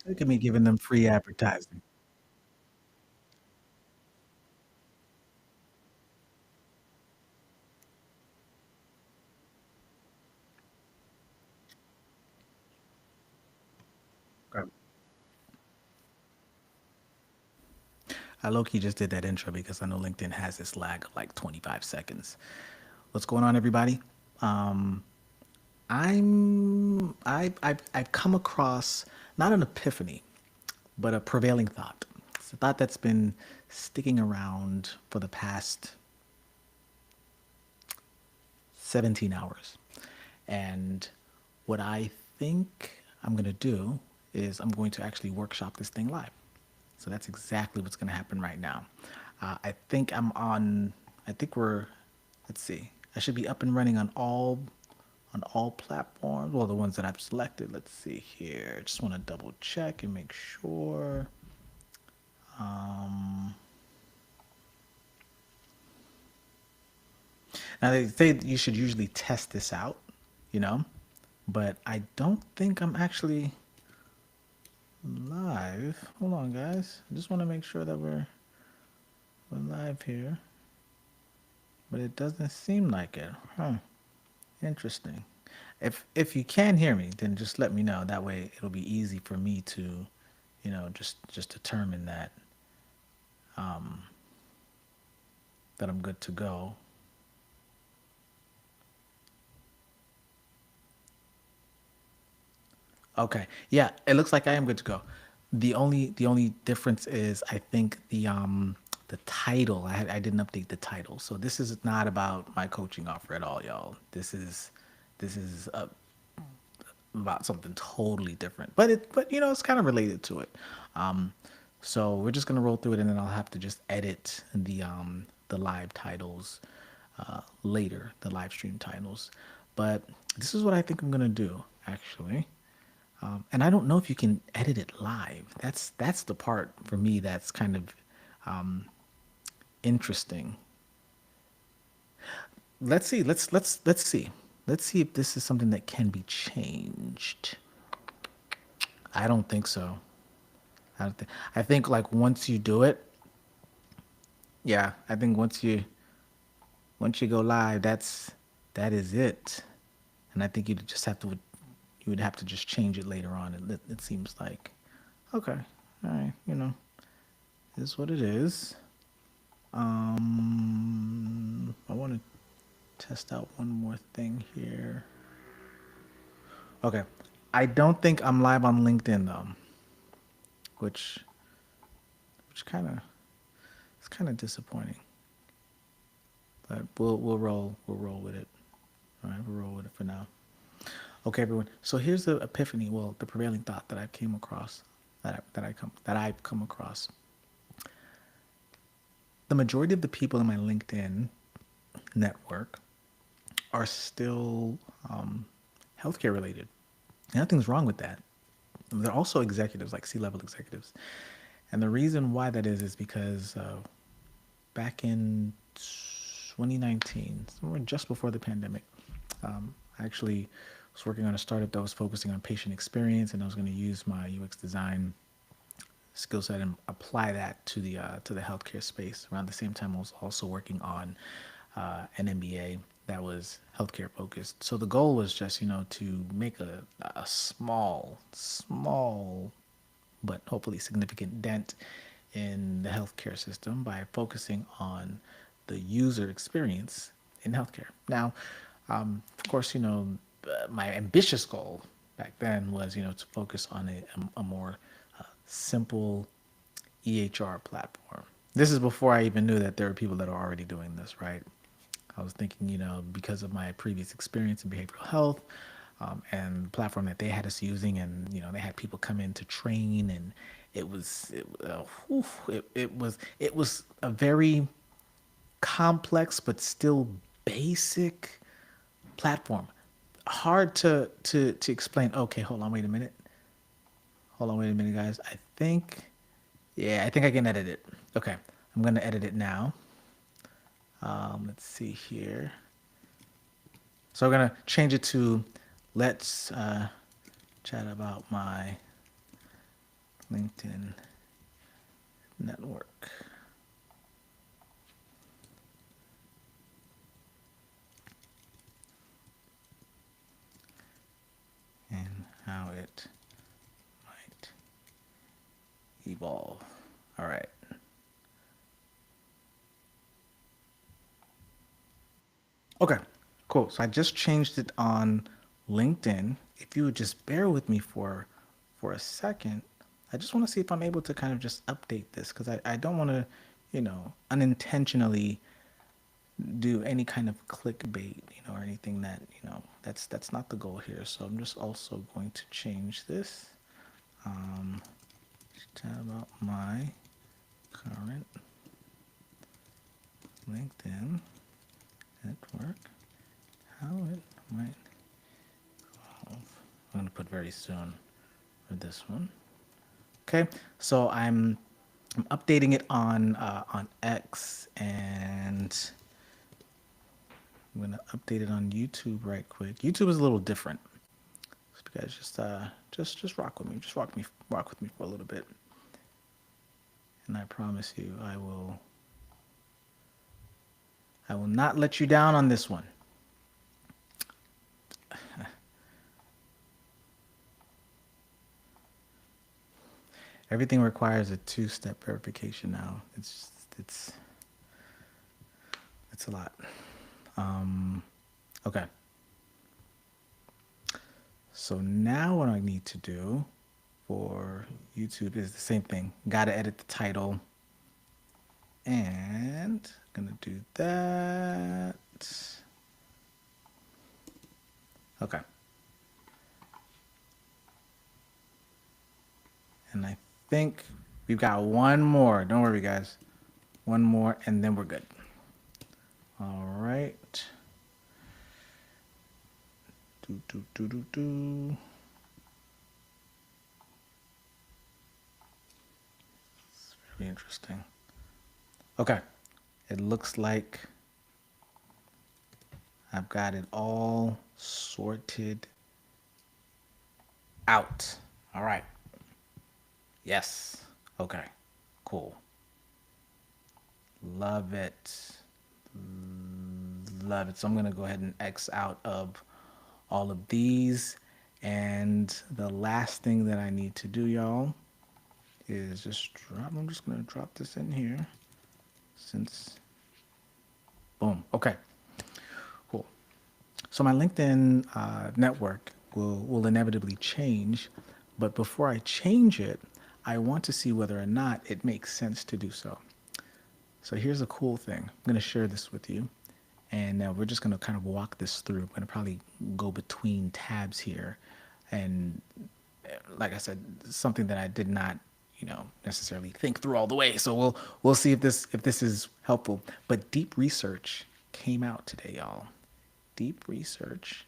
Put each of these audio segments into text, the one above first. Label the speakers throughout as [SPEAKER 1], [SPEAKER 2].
[SPEAKER 1] Look at me giving them free advertising. Okay. I low-key just did that intro because I know LinkedIn has this lag of like 25 seconds. What's going on, everybody? Um, I've come across not an epiphany, but a prevailing thought. It's a thought that's been sticking around for the past 17 hours. And what I think I'm going to do is I'm going to actually workshop this thing live. So that's exactly what's going to happen right now. I think I think let's see, I should be up and running on all platforms. Well, the ones that I've selected. Let's see here. Just want to double check and make sure. Now they say you should usually test this out, you know, but I don't think I'm actually live. Hold on, guys. I just want to make sure that we're live here, but it doesn't seem like it. Huh. Interesting. If you can hear me, then just let me know. That way it'll be easy for me to, just determine that I'm good to go. Okay. Yeah, it looks like I am good to go. The only difference is I think the title. I didn't update the title. So this is not about my coaching offer at all, y'all. This is about something totally different. But it's kind of related to it. Um so we're just gonna roll through it, and then I'll have to just edit the live titles later, the live stream titles. But this is what I think I'm gonna do, actually. And I don't know if you can edit it live. That's the part for me that's kind of interesting. Let's see. Let's see. Let's see if this is something that can be changed. I don't think so. I think like once you do it, yeah. I think once you go live, that is it. And I think you would have to just change it later on. It seems like okay, all right. It is what it is. I want to test out one more thing here. Okay. I don't think I'm live on LinkedIn though, which which kind of it's kind of disappointing. But we'll roll with it. All right, we'll roll with it for now. Okay, everyone. So here's the epiphany. Well, the prevailing thought that I came across, that I've come across. The majority of the people in my LinkedIn network are still healthcare related. Nothing's wrong with that. They're also executives, like C-level executives. And the reason why that is because back in 2019, somewhere just before the pandemic, I actually was working on a startup that was focusing on patient experience, and I was going to use my UX design skill set and apply that to the healthcare space. Around the same time, I was also working on an MBA that was healthcare focused. So the goal was just to make a small but hopefully significant dent in the healthcare system by focusing on the user experience in healthcare. Now, of course, my ambitious goal back then was, to focus on a more simple EHR platform. This is before I even knew that there were people that are already doing this, right? I was thinking, because of my previous experience in behavioral health, and the platform that they had us using, and they had people come in to train, and it was a very complex but still basic platform. Hard to explain. Okay, hold on, wait a minute. Hold on, wait a minute, guys. Yeah, I think I can edit it. Okay, I'm gonna edit it now. Let's see here. So we're gonna change it to let's chat about my LinkedIn network. And how it might evolve. All right. Okay, cool. So I just changed it on LinkedIn. If you would just bear with me for a second, I just want to see if I'm able to kind of just update this because I don't want to, unintentionally do any kind of clickbait, or anything that, that's not the goal here. So I'm just also going to change this. Tab about my current LinkedIn network, how it might evolve. I'm going to put very soon for this one. Okay, so I'm updating it on X, and I'm gonna update it on YouTube right quick. YouTube is a little different. So you guys just rock with me. Just rock with me for a little bit. And I promise you I will not let you down on this one. Everything requires a two-step verification now. It's a lot. Okay. So now what I need to do for YouTube is the same thing. Got to edit the title. And gonna do that. Okay. And I think we've got one more. Don't worry, guys. One more, and then we're good. All right. Do. It's very interesting. Okay. It looks like I've got it all sorted out. All right. Yes. Okay. Cool. Love it. Love it. So I'm going to go ahead and X out of all of these. And the last thing that I need to do, y'all, is I'm just going to drop this in here boom. Okay. Cool. So my LinkedIn network will inevitably change. But before I change it, I want to see whether or not it makes sense to do so. So here's a cool thing. I'm going to share this with you. And we're just going to kind of walk this through. I'm going to probably go between tabs here. And like I said, something that I did not, necessarily think through all the way. So we'll see if this is helpful. But deep research came out today, y'all. Deep research.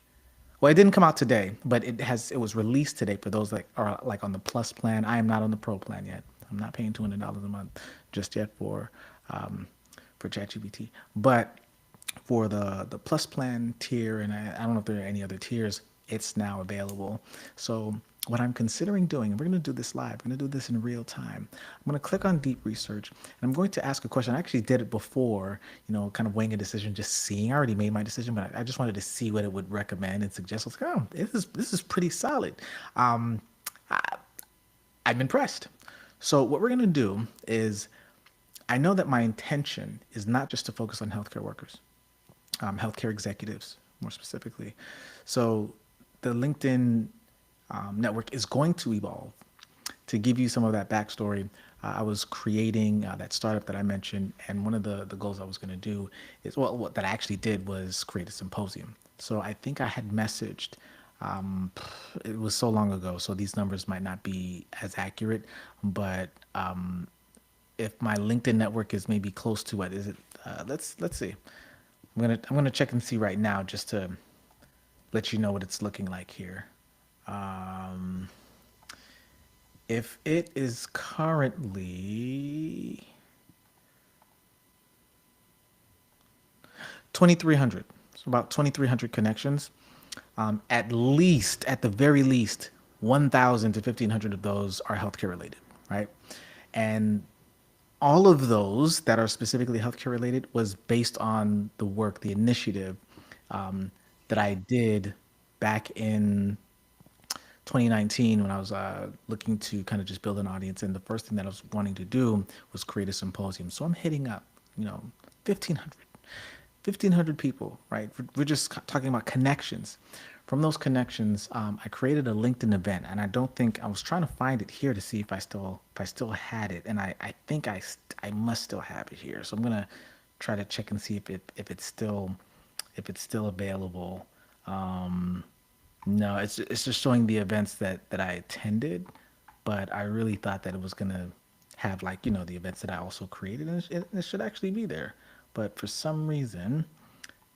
[SPEAKER 1] Well, it didn't come out today, but it was released today for those that are like on the plus plan. I am not on the pro plan yet. I'm not paying $200 a month just yet for ChatGPT. But for the plus plan tier, and I don't know if there are any other tiers, it's now available. So what I'm considering doing, and we're going to do this live, we're going to do this in real time. I'm going to click on deep research, and I'm going to ask a question. I actually did it before, kind of weighing a decision, just seeing. I already made my decision, but I just wanted to see what it would recommend and suggest. I was like, oh, this is pretty solid. I'm impressed. So what we're going to do is, I know that my intention is not just to focus on healthcare workers, healthcare executives more specifically. So the LinkedIn network is going to evolve. To give you some of that backstory, I was creating that startup that I mentioned, and one of the goals I was going to do is, well, what that I actually did was create a symposium. So I think I had messaged, it was so long ago, so these numbers might not be as accurate, but if my LinkedIn network is maybe close to what is it? Let's see. I'm gonna check and see right now just to let you know what it's looking like here. If it is currently 2,300, so about 2,300 connections, at the very least, 1,000 to 1,500 of those are healthcare related. right? And all of those that are specifically healthcare related was based on the work, the initiative um, that I did back in 2019 when I was looking to kind of just build an audience. And the first thing that I was wanting to do was create a symposium. So I'm hitting up, you know, 1,500, 1,500 people, right? We're just talking about connections. From those connections, I created a LinkedIn event, and I don't think I was trying to find it here to see if I still had it, and I think I must still have it here. So I'm gonna try to check and see if it's still available. No, it's just showing the events that I attended, but I really thought that it was gonna have like, you know, the events that I also created, and it should actually be there. But for some reason,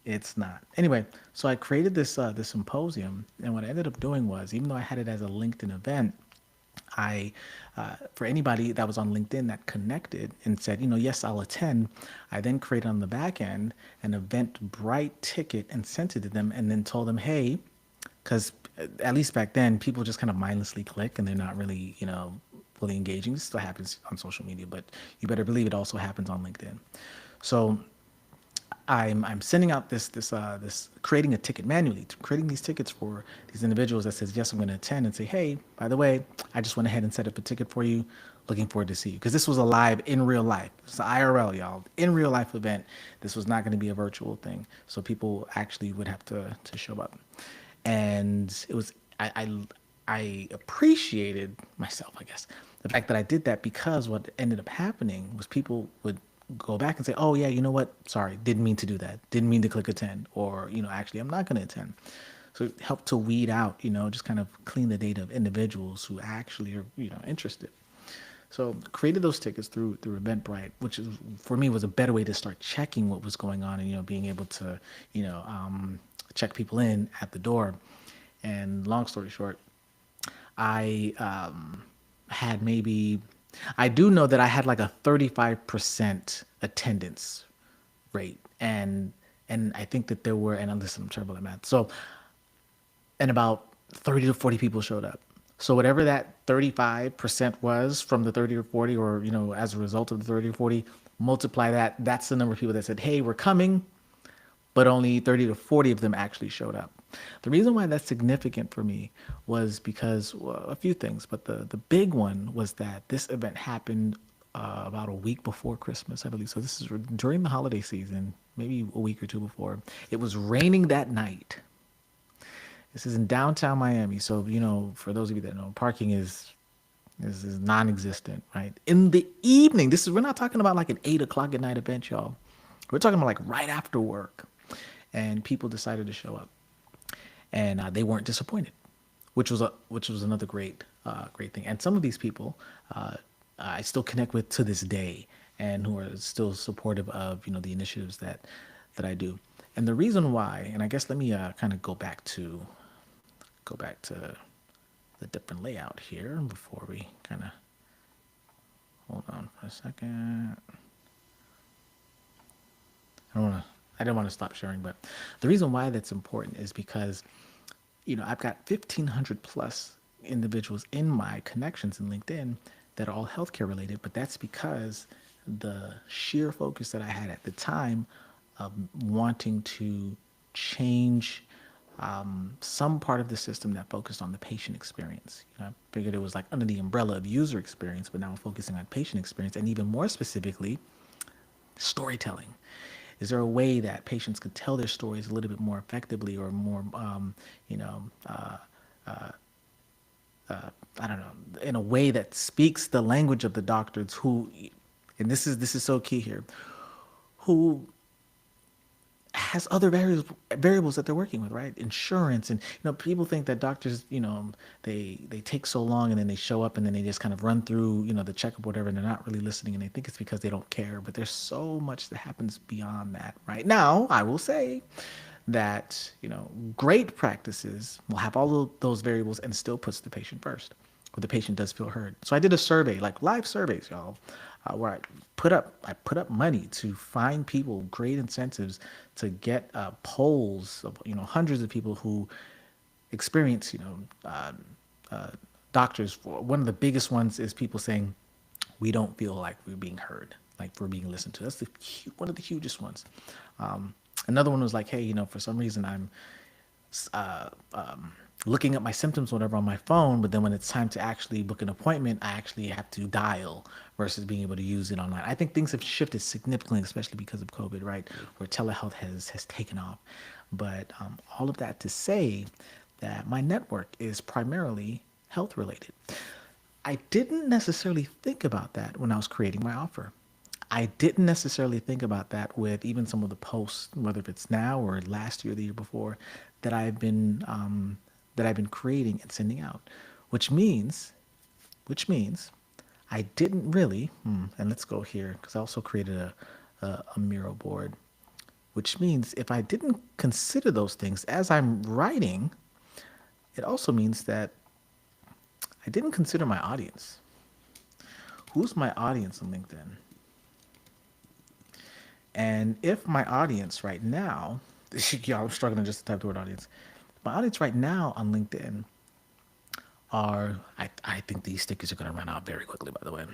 [SPEAKER 1] it's not. Anyway, so I created this symposium, and what I ended up doing was, even though I had it as a LinkedIn event, I, for anybody that was on LinkedIn that connected and said, you know, yes, I'll attend, I then created on the back end an Eventbrite ticket and sent it to them, and then told them, hey, because at least back then, people just kind of mindlessly click and they're not really, you know, fully engaging. This still happens on social media, but you better believe it also happens on LinkedIn. So I'm sending out this creating a ticket manually, creating these tickets for these individuals that says yes, I'm going to attend, and say, hey, by the way, I just went ahead and set up a ticket for you. Looking forward to see you, because this was a live in real life. It's an IRL, y'all, in real life event. This was not going to be a virtual thing, so people actually would have to show up. And it was I appreciated myself, I guess, the fact that I did that, because what ended up happening was people would go back and say, "Oh yeah, you know what? Sorry, didn't mean to do that. Didn't mean to click attend, or you know, actually, I'm not going to attend." So it helped to weed out, you know, just kind of clean the data of individuals who actually are, you know, interested. So created those tickets through Eventbrite, which is for me was a better way to start checking what was going on, and you know, being able to, you know, check people in at the door. And long story short, I had maybe, I do know that I had like a 35% attendance rate, and I think that there were, and listen, I'm terrible at math. So, and about 30 to 40 people showed up. So whatever that 35% was from the 30 or 40, or you know, as a result of the 30 or 40, multiply that. That's the number of people that said, "Hey, we're coming," but only 30 to 40 of them actually showed up. The reason why that's significant for me was because, well, a few things, but the big one was that this event happened about a week before Christmas, I believe. So this is during the holiday season, maybe a week or two before. It was raining that night. This is in downtown Miami. So, you know, for those of you that know, parking is non-existent, right? In the evening, this is, we're not talking about like an 8 o'clock at night event, y'all. We're talking about like right after work. And people decided to show up, and they weren't disappointed, which was another great thing. And some of these people I still connect with to this day, and who are still supportive of, you know, the initiatives that I do. And the reason why, and I guess let me kind of go back to the different layout here before we kind of hold on for a second. I didn't want to stop sharing, but the reason why that's important is because, you know, I've got 1,500 plus individuals in my connections in LinkedIn that are all healthcare related, but that's because the sheer focus that I had at the time of wanting to change some part of the system that focused on the patient experience. You know, I figured it was like under the umbrella of user experience, but now I'm focusing on patient experience, and even more specifically, storytelling. Is there a way that patients could tell their stories a little bit more effectively, or more, you know, I don't know, in a way that speaks the language of the doctors who, and this is so key here, who has other variables that they're working with, right? Insurance, and you know, people think that doctors, you know, they take so long, and then they show up, and then they just kind of run through, you know, the checkup, whatever, and they're not really listening, and they think it's because they don't care. But there's so much that happens beyond that, right? Now, I will say that, you know, great practices will have all of those variables and still puts the patient first, or the patient does feel heard. So I did a survey, like live surveys, y'all, where I put up money to find people great incentives to get polls of, you know, hundreds of people who experience, you know, doctors. One of the biggest ones is people saying, we don't feel like we're being heard, like we're being listened to. That's one of the hugest ones. Another one was like, hey, for some reason I'm looking at my symptoms, whatever, on my phone, but then when it's time to actually book an appointment, I actually have to dial versus being able to use it online. I think things have shifted significantly, especially because of COVID, right? Where telehealth has taken off. But all of that to say that my network is primarily health related. I didn't necessarily think about that when I was creating my offer. I didn't necessarily think about that with even some of the posts, whether it's now or last year, or the year before, that I've been creating and sending out, which means, which means, I didn't really. And let's go here because I also created a Miro board, which means if I didn't consider those things as I'm writing, it also means that I didn't consider my audience. Who's my audience on LinkedIn? And if my audience right now, yeah, I'm struggling just to type the word audience. My audience right now on LinkedIn are, I think these stickers are going to run out very quickly, by the way,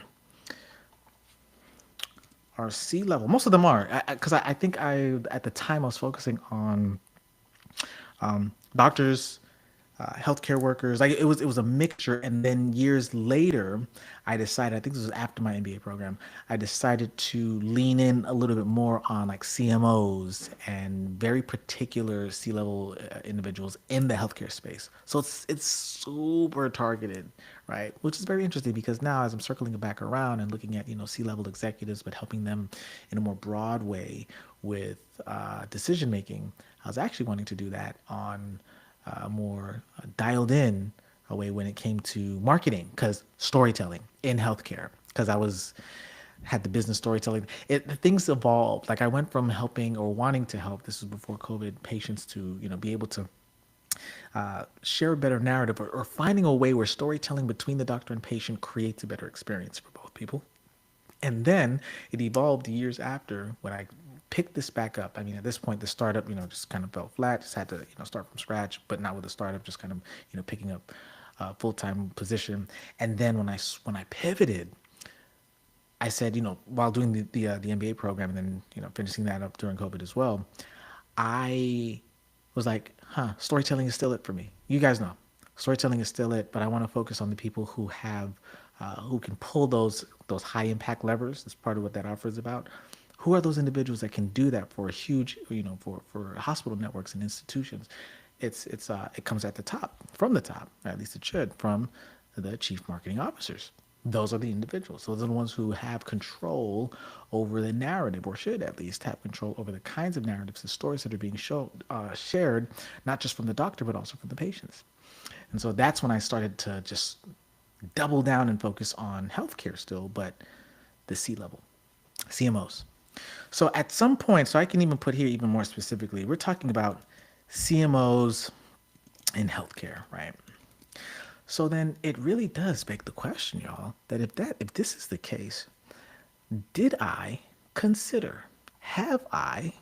[SPEAKER 1] are C-level. Most of them are, because I think at the time I was focusing on doctors, healthcare workers. Like it was a mixture. And then years later, I decided. I think this was after my MBA program. I decided to lean in a little bit more on like CMOs and very particular C-level individuals in the healthcare space. So it's super targeted, right? Which is very interesting because now as I'm circling it back around and looking at C-level executives, but helping them in a more broad way with decision making, I was actually wanting to do that on more dialed in a way when it came to marketing, because storytelling in healthcare, because had the business storytelling. Things evolved. Like I went from helping or wanting to help, this was before COVID, patients to be able to share a better narrative, or finding a way where storytelling between the doctor and patient creates a better experience for both people. And then it evolved years after when I picked this back up. I mean, at this point, the startup, just kind of fell flat. Just had to, start from scratch, but not with a startup. Just kind of, picking up a full-time position. And then when I pivoted, I said, while doing the MBA program and then finishing that up during COVID as well, I was like, storytelling is still it for me. You guys know, storytelling is still it, but I want to focus on the people who can pull those high impact levers. That's part of what that offer is about. Who are those individuals that can do that for a huge, for hospital networks and institutions? It comes at the top, from the top, or at least it should, from the chief marketing officers. Those are the individuals. Those are the ones who have control over the narrative, or should at least have control over the kinds of narratives and stories that are being shared, not just from the doctor, but also from the patients. And so that's when I started to just double down and focus on healthcare still, but the C-level, CMOs. So at some point, so I can even put here even more specifically, we're talking about CMOs in healthcare, right? So then it really does beg the question, y'all, that if this is the case, did I consider, have I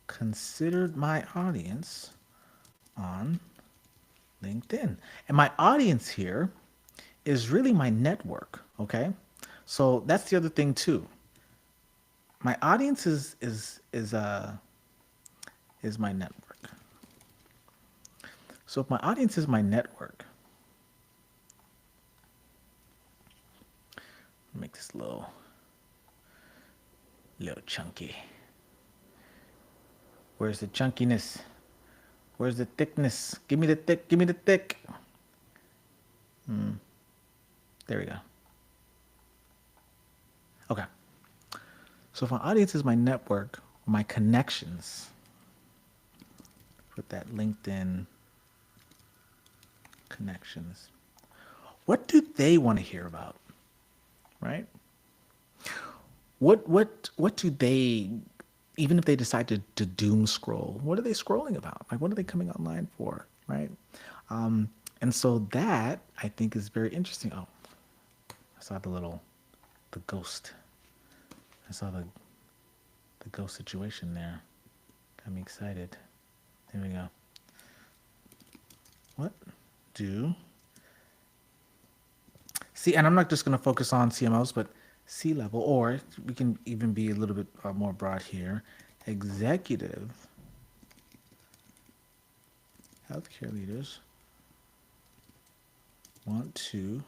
[SPEAKER 1] considered my audience on LinkedIn? And my audience here is really my network, okay? So that's the other thing too. My audience is my network. So if my audience is my network, make this a little chunky. Where's the chunkiness? Where's the thickness? Give me the thick, give me the thick. There we go. Okay. So if my audience is my network, my connections, put that LinkedIn connections. What do they want to hear about? Right? What do they, even if they decide to doom scroll, what are they scrolling about? Like what are they coming online for? Right? And so that I think is very interesting. Oh, I saw the ghost. I saw the ghost situation there. Got me excited. There we go. What? do see, and I'm not just going to focus on CMOs, but C level, or we can even be a little bit more broad here. Executive healthcare leaders want to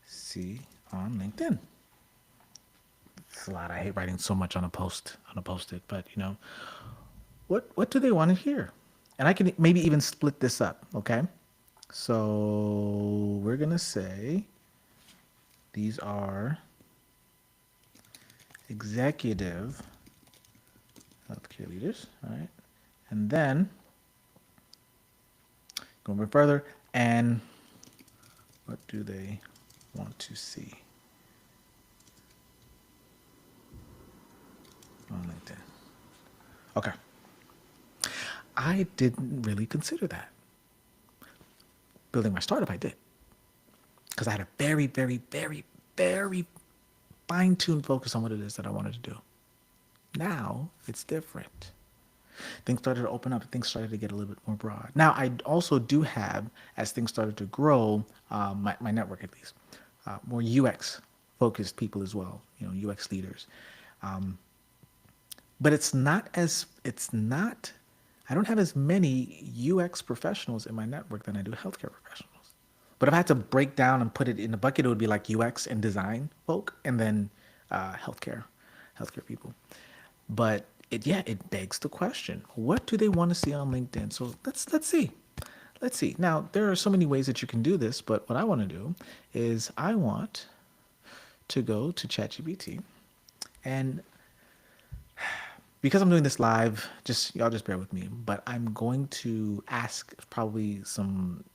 [SPEAKER 1] see on LinkedIn. It's a lot. I hate writing so much on a post-it, but you know, what do they want to hear? And I can maybe even split this up, okay? So we're gonna say these are executive healthcare leaders, all right? And then go a bit further, and what do they want to see on LinkedIn? Okay. I didn't really consider that. Building my startup, I did. Because I had a very, very, very, very fine-tuned focus on what it is that I wanted to do. Now, it's different. Things started to open up. Things started to get a little bit more broad. Now, I also do have, as things started to grow, my network at least, more UX focused people as well, you know, UX leaders. But I don't have as many UX professionals in my network than I do healthcare professionals. But if I had to break down and put it in a bucket, it would be like UX and design folk, and then healthcare people. But it begs the question: what do they want to see on LinkedIn? So let's see. Let's see. Now there are so many ways that you can do this, but what I want to do is I want to go to ChatGPT, and because I'm doing this live, just y'all just bear with me. But I'm going to ask probably some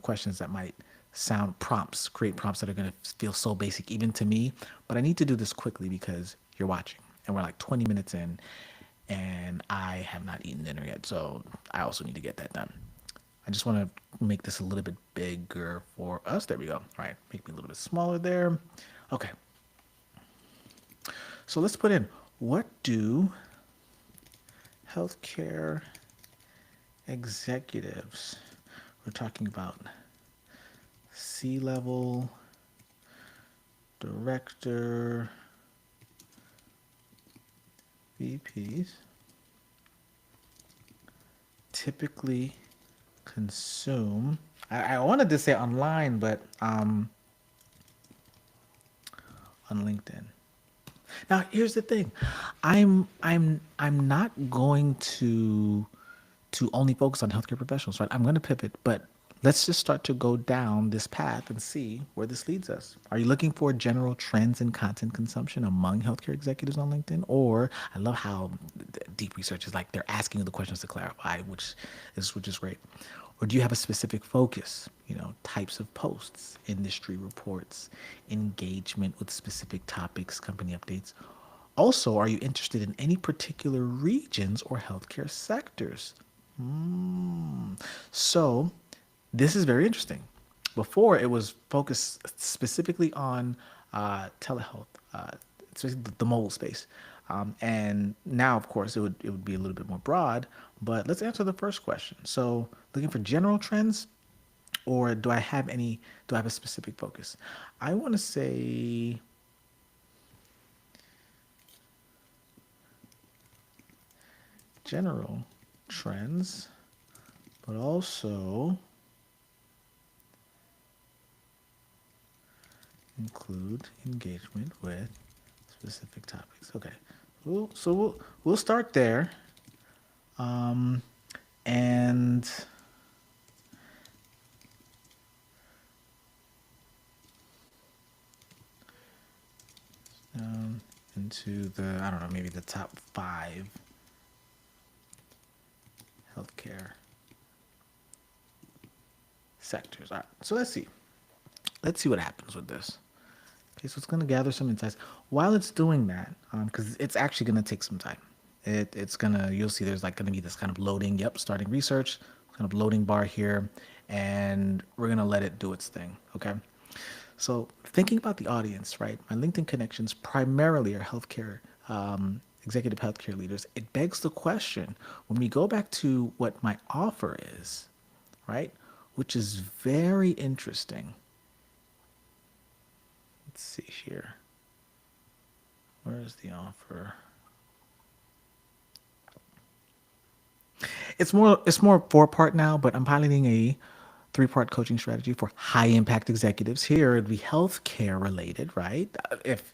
[SPEAKER 1] questions that might sound prompts, create prompts that are going to feel so basic even to me. But I need to do this quickly because you're watching, and we're like 20 minutes in, and I have not eaten dinner yet, so I also need to get that done. I just want to make this a little bit bigger for us. There we go. All right, make me a little bit smaller there. Okay. So let's put in, what do healthcare executives, we're talking about C-level, director, VPs, typically consume, I wanted to say online, but on LinkedIn. Now, here's the thing. I'm not going to only focus on healthcare professionals, right? I'm going to pivot, but let's just start to go down this path and see where this leads us. Are you looking for general trends in content consumption among healthcare executives on LinkedIn? Or I love how deep research is like they're asking you the questions to clarify, which is great. Or do you have a specific focus? You know, types of posts, industry reports, engagement with specific topics, company updates. Also, are you interested in any particular regions or healthcare sectors? So, this is very interesting. Before, it was focused specifically on telehealth, especially the mobile space. And now, of course, it would be a little bit more broad. But let's answer the first question. So, looking for general trends, or do I have any? Do I have a specific focus? I want to say general trends, but also include engagement with specific topics. Okay, we'll start there, and into the, I don't know, maybe the top 5 healthcare sectors. All right, so let's see. Let's see what happens with this. Okay, so it's going to gather some insights. While it's doing that, because it's actually going to take some time. You'll see there's like going to be this kind of loading, yep, starting research, kind of loading bar here, and we're going to let it do its thing, okay? So thinking about the audience, right? My LinkedIn connections primarily are healthcare executive healthcare leaders, it begs the question when we go back to what my offer is, right? Which is very interesting. Let's see here. Where is the offer? It's more four-part now, but I'm piloting a three-part coaching strategy for high impact executives. Here it'd be healthcare related, right? If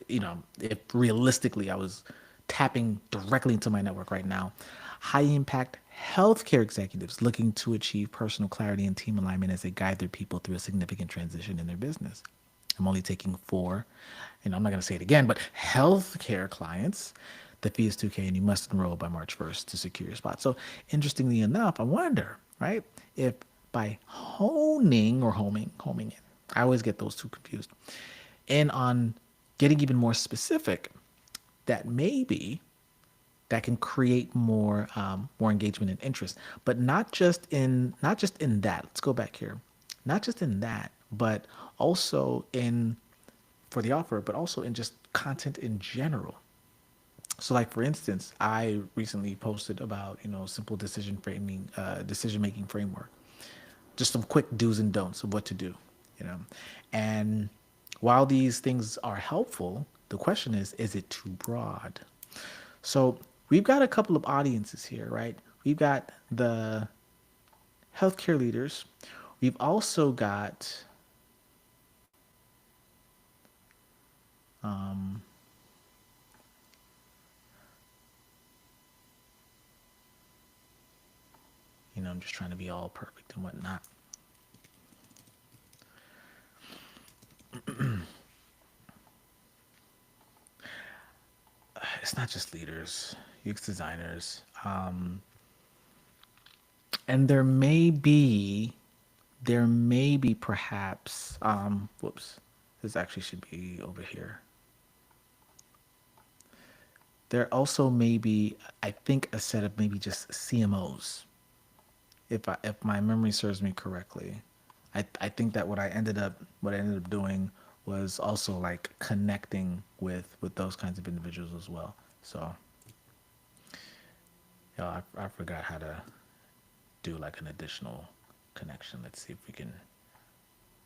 [SPEAKER 1] realistically I was tapping directly into my network right now, high impact healthcare executives looking to achieve personal clarity and team alignment as they guide their people through a significant transition in their business. I'm only taking four, and I'm not going to say it again, but healthcare clients. The fee is 2K and you must enroll by March 1st to secure your spot. So, interestingly enough, I wonder, right, if by homing in, I always get those two confused, and on getting even more specific, that maybe that can create more engagement and interest, but not just in that. Let's go back here, not just in that, but also in for the offer, but also in just content in general. So, like for instance, I recently posted about simple decision making framework, just some quick do's and don'ts of what to do, you know. And while these things are helpful, the question is it too broad? So we've got a couple of audiences here, right? We've got the healthcare leaders. We've also got um, I'm just trying to be all perfect and whatnot. It's not just leaders, UX designers, and there may be perhaps whoops, this actually should be over here. There also may be, I think, a set of maybe just CMOs, if my memory serves me correctly. I think that what I ended up doing was also like connecting with those kinds of individuals as well. So I forgot how to do like an additional connection. Let's see if we can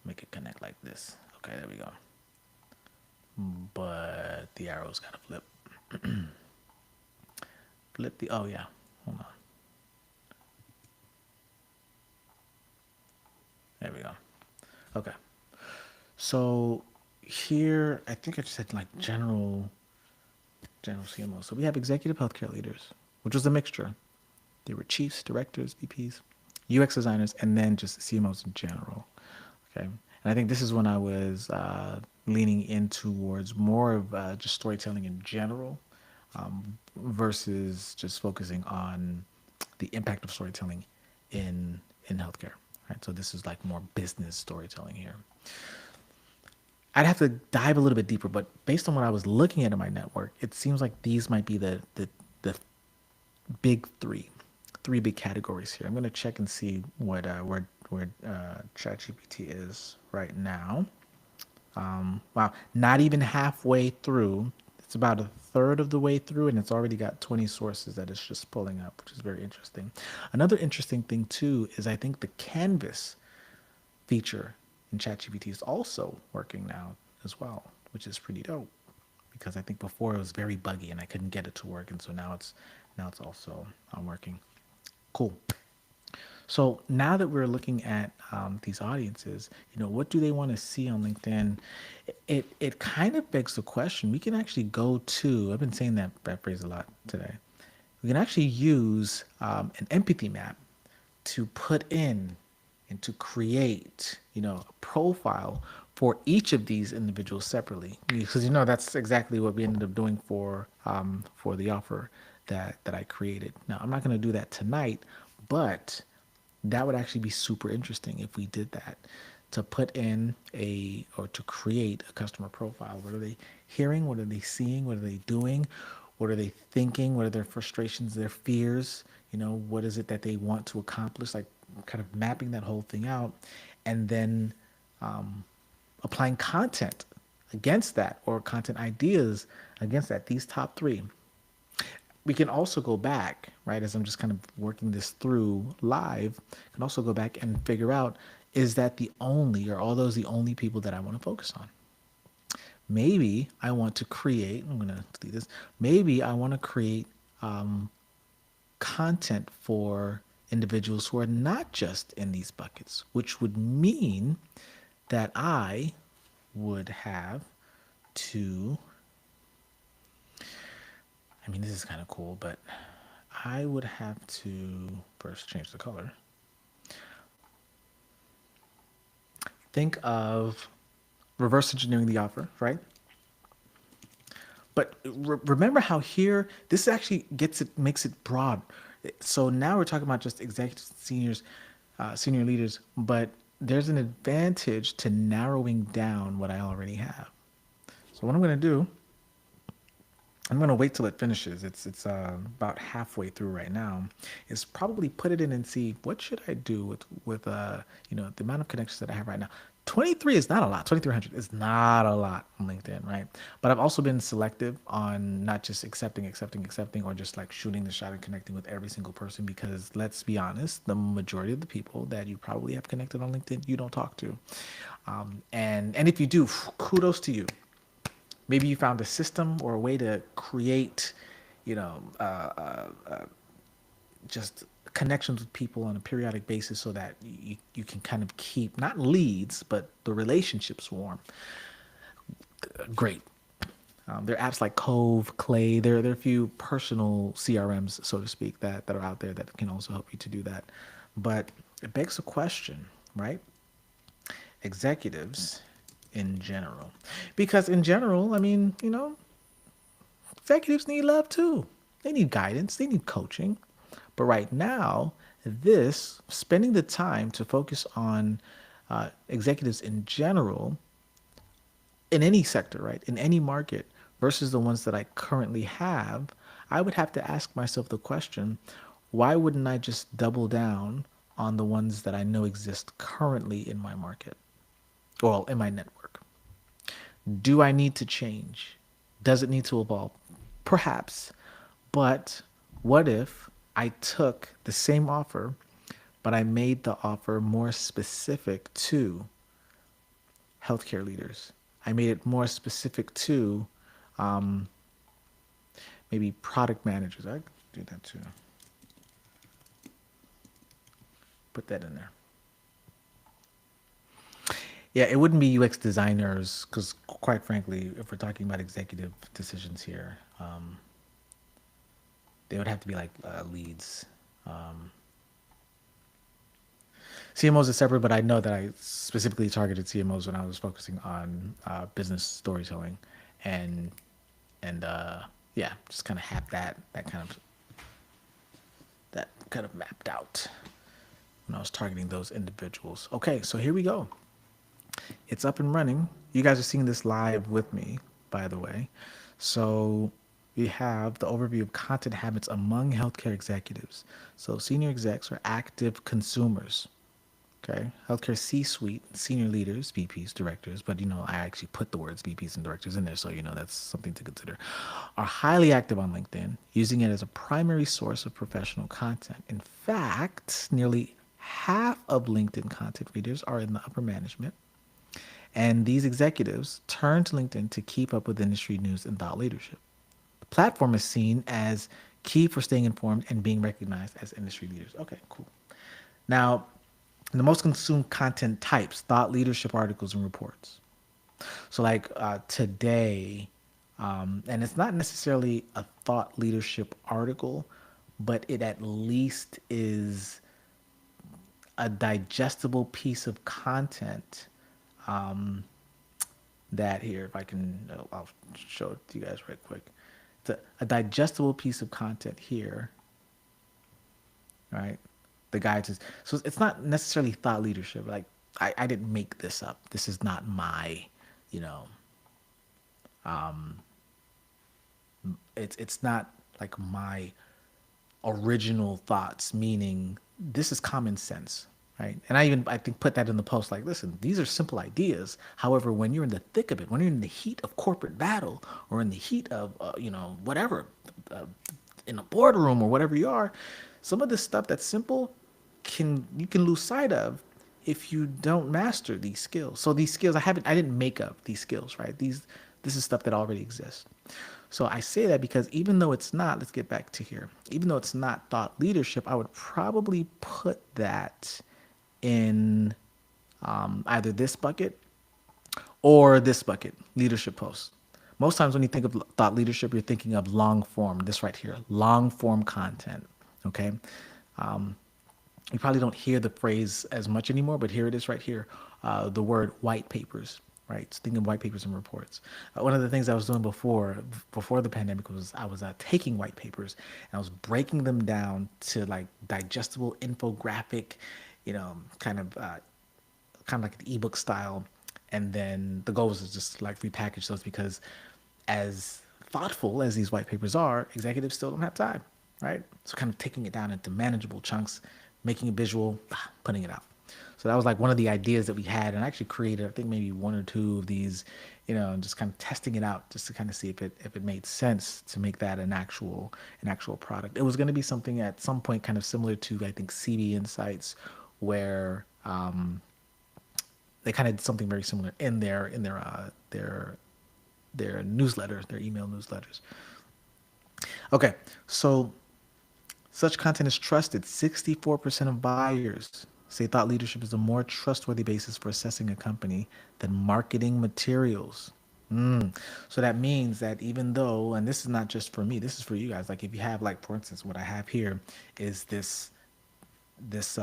[SPEAKER 1] make it connect like this. Okay, there we go. But the arrow's gotta flip. Flip the, oh yeah, hold on. There we go. Okay. So here, I think I just said like general CMO. So we have executive healthcare leaders, which was a mixture. They were chiefs, directors, VPs, UX designers, and then just CMOs in general. Okay. And I think this is when I was leaning in towards more of just storytelling in general, versus just focusing on the impact of storytelling in healthcare. Right. So this is like more business storytelling here. I'd have to dive a little bit deeper, but based on what I was looking at in my network, it seems like these might be the big three big categories here. I'm going to check and see where ChatGPT is right now. Wow, not even halfway through. It's about a third of the way through, and it's already got 20 sources that it's just pulling up, which is very interesting. Another interesting thing too is I think the Canvas feature in ChatGPT is also working now as well, which is pretty dope. Because I think before it was very buggy and I couldn't get it to work, and so now it's also working. Cool. So now that we're looking at these audiences, what do they want to see on LinkedIn? It kind of begs the question. We can actually go to. I've been saying that phrase a lot today. We can actually use an empathy map to put in and to create, a profile for each of these individuals separately. Because that's exactly what we ended up doing for the offer that I created. Now I'm not going to do that tonight, but that would actually be super interesting if we did that, to put in or to create a customer profile. What are they hearing? What are they seeing? What are they doing? What are they thinking? What are their frustrations, their fears? What is it that they want to accomplish? Like kind of mapping that whole thing out, and then applying content against that, or content ideas against that. These top three. we can also go back, right? As I'm just kind of working this through live, can also go back and figure out, is that the only, or all those the only people that I want to focus on? Maybe I want to create, I'm going to delete this. Maybe I want to create content for individuals who are not just in these buckets, which would mean that I would have to, I mean, this is kind of cool, but I would have to first change the color. Think of reverse engineering the offer, right? But remember how here, this actually gets it, makes it broad. So now we're talking about just executives, seniors, senior leaders, but there's an advantage to narrowing down what I already have. So what I'm going to do, I'm going to wait till it finishes. It's about halfway through right now. Is probably put it in and see what should I do with the amount of connections that I have right now. 23 is not a lot. 2,300 is not a lot on LinkedIn, right? But I've also been selective on not just accepting, or just like shooting the shot and connecting with every single person, because let's be honest, the majority of the people that you probably have connected on LinkedIn, you don't talk to. And if you do, kudos to you. Maybe you found a system or a way to create, you know, just connections with people on a periodic basis so that you can kind of keep not leads, but the relationships warm. Great. There are apps like Cove, Clay. There are a few personal CRMs, so to speak, that are out there that can also help you to do that. But it begs a question, right? Executives in general. Because in general, I mean, executives need love too. They need guidance, they need coaching. But right now, this spending the time to focus on executives in general in any sector, right, in any market versus the ones that I currently have, I would have to ask myself the question, why wouldn't I just double down on the ones that I know exist currently in my market or in my network? Do I need to change? Does it need to evolve? Perhaps. But what if I took the same offer, but I made the offer more specific to healthcare leaders? I made it more specific to maybe product managers. I could do that too. Put that in there. Yeah, it wouldn't be UX designers because, quite frankly, if we're talking about executive decisions here, they would have to be like leads. CMOs are separate, but I know that I specifically targeted CMOs when I was focusing on business storytelling, and yeah, just kind of have that kind of mapped out when I was targeting those individuals. Okay, so here we go. It's up and running. You guys are seeing this live with me, by the way. So we have the overview of content habits among healthcare executives. So senior execs are active consumers. Okay, healthcare C-suite, senior leaders, VPs, directors, but I actually put the words VPs and directors in there, so that's something to consider, are highly active on LinkedIn, using it as a primary source of professional content. In fact, nearly half of LinkedIn content readers are in the upper management, and these executives turn to LinkedIn to keep up with industry news and thought leadership. The platform is seen as key for staying informed and being recognized as industry leaders. Okay, cool. Now, the most consumed content types, thought leadership articles and reports. So like today, and it's not necessarily a thought leadership article, but it at least is a digestible piece of content that here, if I can, I'll show it to you guys right quick. It's a digestible piece of content here, right? The guides is, so it's not necessarily thought leadership. Like I didn't make this up. This is not my, it's not like my original thoughts, meaning this is common sense, right? And I think put that in the post, like, listen, these are simple ideas. However, when you're in the thick of it, when you're in the heat of corporate battle or in the heat of, whatever, in a boardroom or whatever you are, some of this stuff that's simple you can lose sight of if you don't master these skills. So these skills I didn't make up these skills, right? This is stuff that already exists. So I say that because even though it's not, let's get back to here. Even though it's not thought leadership, I would probably put that in either this bucket or this bucket, leadership posts. Most times when you think of thought leadership, you're thinking of long form, this right here, long form content. Okay. You probably don't hear the phrase as much anymore, but here it is right here. The word white papers, right? So thinking of white papers and reports. One of the things I was doing before the pandemic was I was taking white papers and I was breaking them down to like digestible infographic, kind of like an ebook style. And then the goal was to just like repackage those because as thoughtful as these white papers are, executives still don't have time, right? So kind of taking it down into manageable chunks, making it visual, putting it out. So that was like one of the ideas that we had, and I actually created, I think maybe one or two of these, and just kind of testing it out just to kind of see if it made sense to make that an actual product. It was going to be something at some point kind of similar to I think CB Insights, where they kind of did something very similar in their newsletters, their email newsletters. Okay, so such content is trusted. 64% of buyers say thought leadership is a more trustworthy basis for assessing a company than marketing materials. So that means that even though, and this is not just for me, this is for you guys. Like if you have, like for instance, what I have here is this this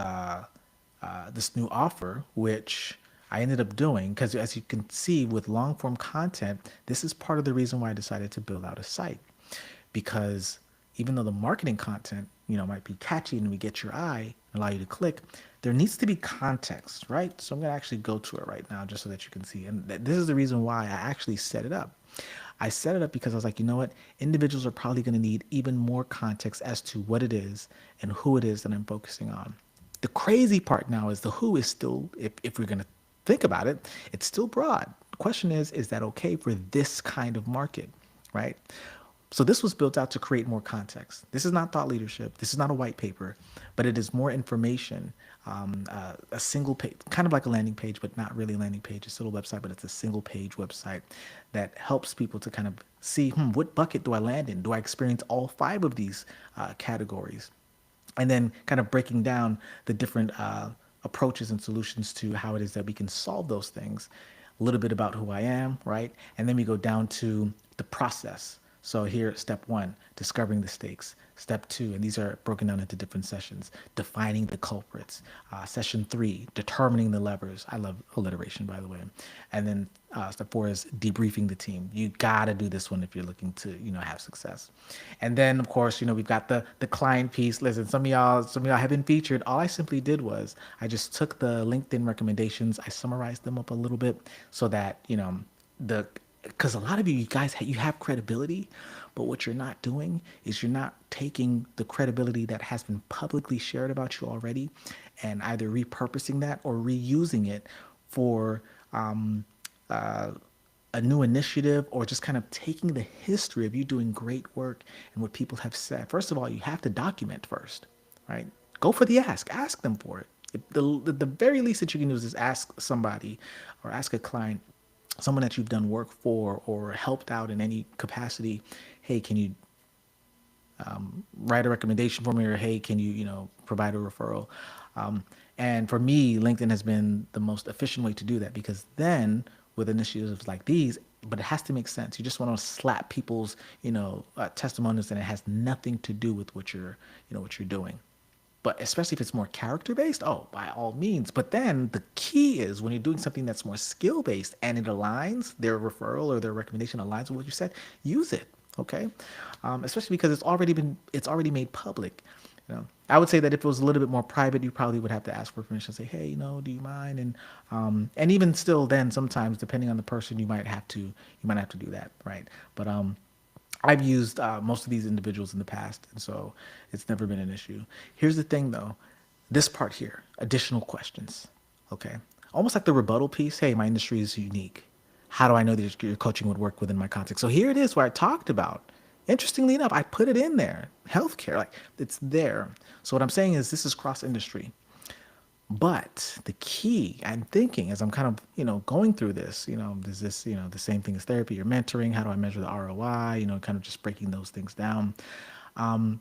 [SPEAKER 1] new offer, which I ended up doing because as you can see with long form content, this is part of the reason why I decided to build out a site, because even though the marketing content, might be catchy and we get your eye, allow you to click, there needs to be context, right? So I'm going to actually go to it right now just so that you can see. And this is the reason why I actually set it up. I set it up because I was like, you know what? Individuals are probably going to need even more context as to what it is and who it is that I'm focusing on. The crazy part now is the who is still, if we're going to think about it, it's still broad. The question is that okay for this kind of market, right? So this was built out to create more context. This is not thought leadership. This is not a white paper, but it is more information. A single page, kind of like a landing page, but not really a landing page. It's still a website, but it's a single page website that helps people to kind of see, what bucket do I land in? Do I experience all 5 of these categories? And then kind of breaking down the different approaches and solutions to how it is that we can solve those things. A little bit about who I am, right? And then we go down to the process. So here, step 1, discovering the stakes. Step 2, and these are broken down into different sessions, defining the culprits. Session 3, determining the levers. I love alliteration, by the way. And then step 4 is debriefing the team. You gotta do this one if you're looking to, have success. And then, of course, we've got the client piece. Listen, some of y'all have been featured. All I simply did was I just took the LinkedIn recommendations, I summarized them up a little bit so that, because a lot of you guys, you have credibility, but what you're not doing is you're not taking the credibility that has been publicly shared about you already and either repurposing that or reusing it for a new initiative, or just kind of taking the history of you doing great work and what people have said. First of all, you have to document first, right? Go for the ask them for it. The very least that you can do is just ask somebody or ask a client, someone that you've done work for or helped out in any capacity, hey, can you write a recommendation for me, or hey, can you provide a referral? And for me, LinkedIn has been the most efficient way to do that, because then with initiatives like these, but it has to make sense. You just want to slap people's testimonials, and it has nothing to do with what you're doing. But especially if it's more character based, oh, by all means. But then the key is when you're doing something that's more skill based and it aligns, their referral or their recommendation aligns with what you said, use it. Okay. Especially because it's already made public. I would say that if it was a little bit more private, you probably would have to ask for permission, say, hey, do you mind? And even still then sometimes, depending on the person, you might have to do that. Right. But, I've used most of these individuals in the past, and so it's never been an issue. Here's the thing, though. This part here, additional questions, okay? Almost like the rebuttal piece. Hey, my industry is unique. How do I know that your coaching would work within my context? So here it is where I talked about, Interestingly enough, I put it in there. Healthcare, like it's there. So what I'm saying is this is cross industry. But the key, I'm thinking as I'm kind of, going through this, is this, the same thing as therapy or mentoring? How do I measure the ROI? Kind of just breaking those things down. And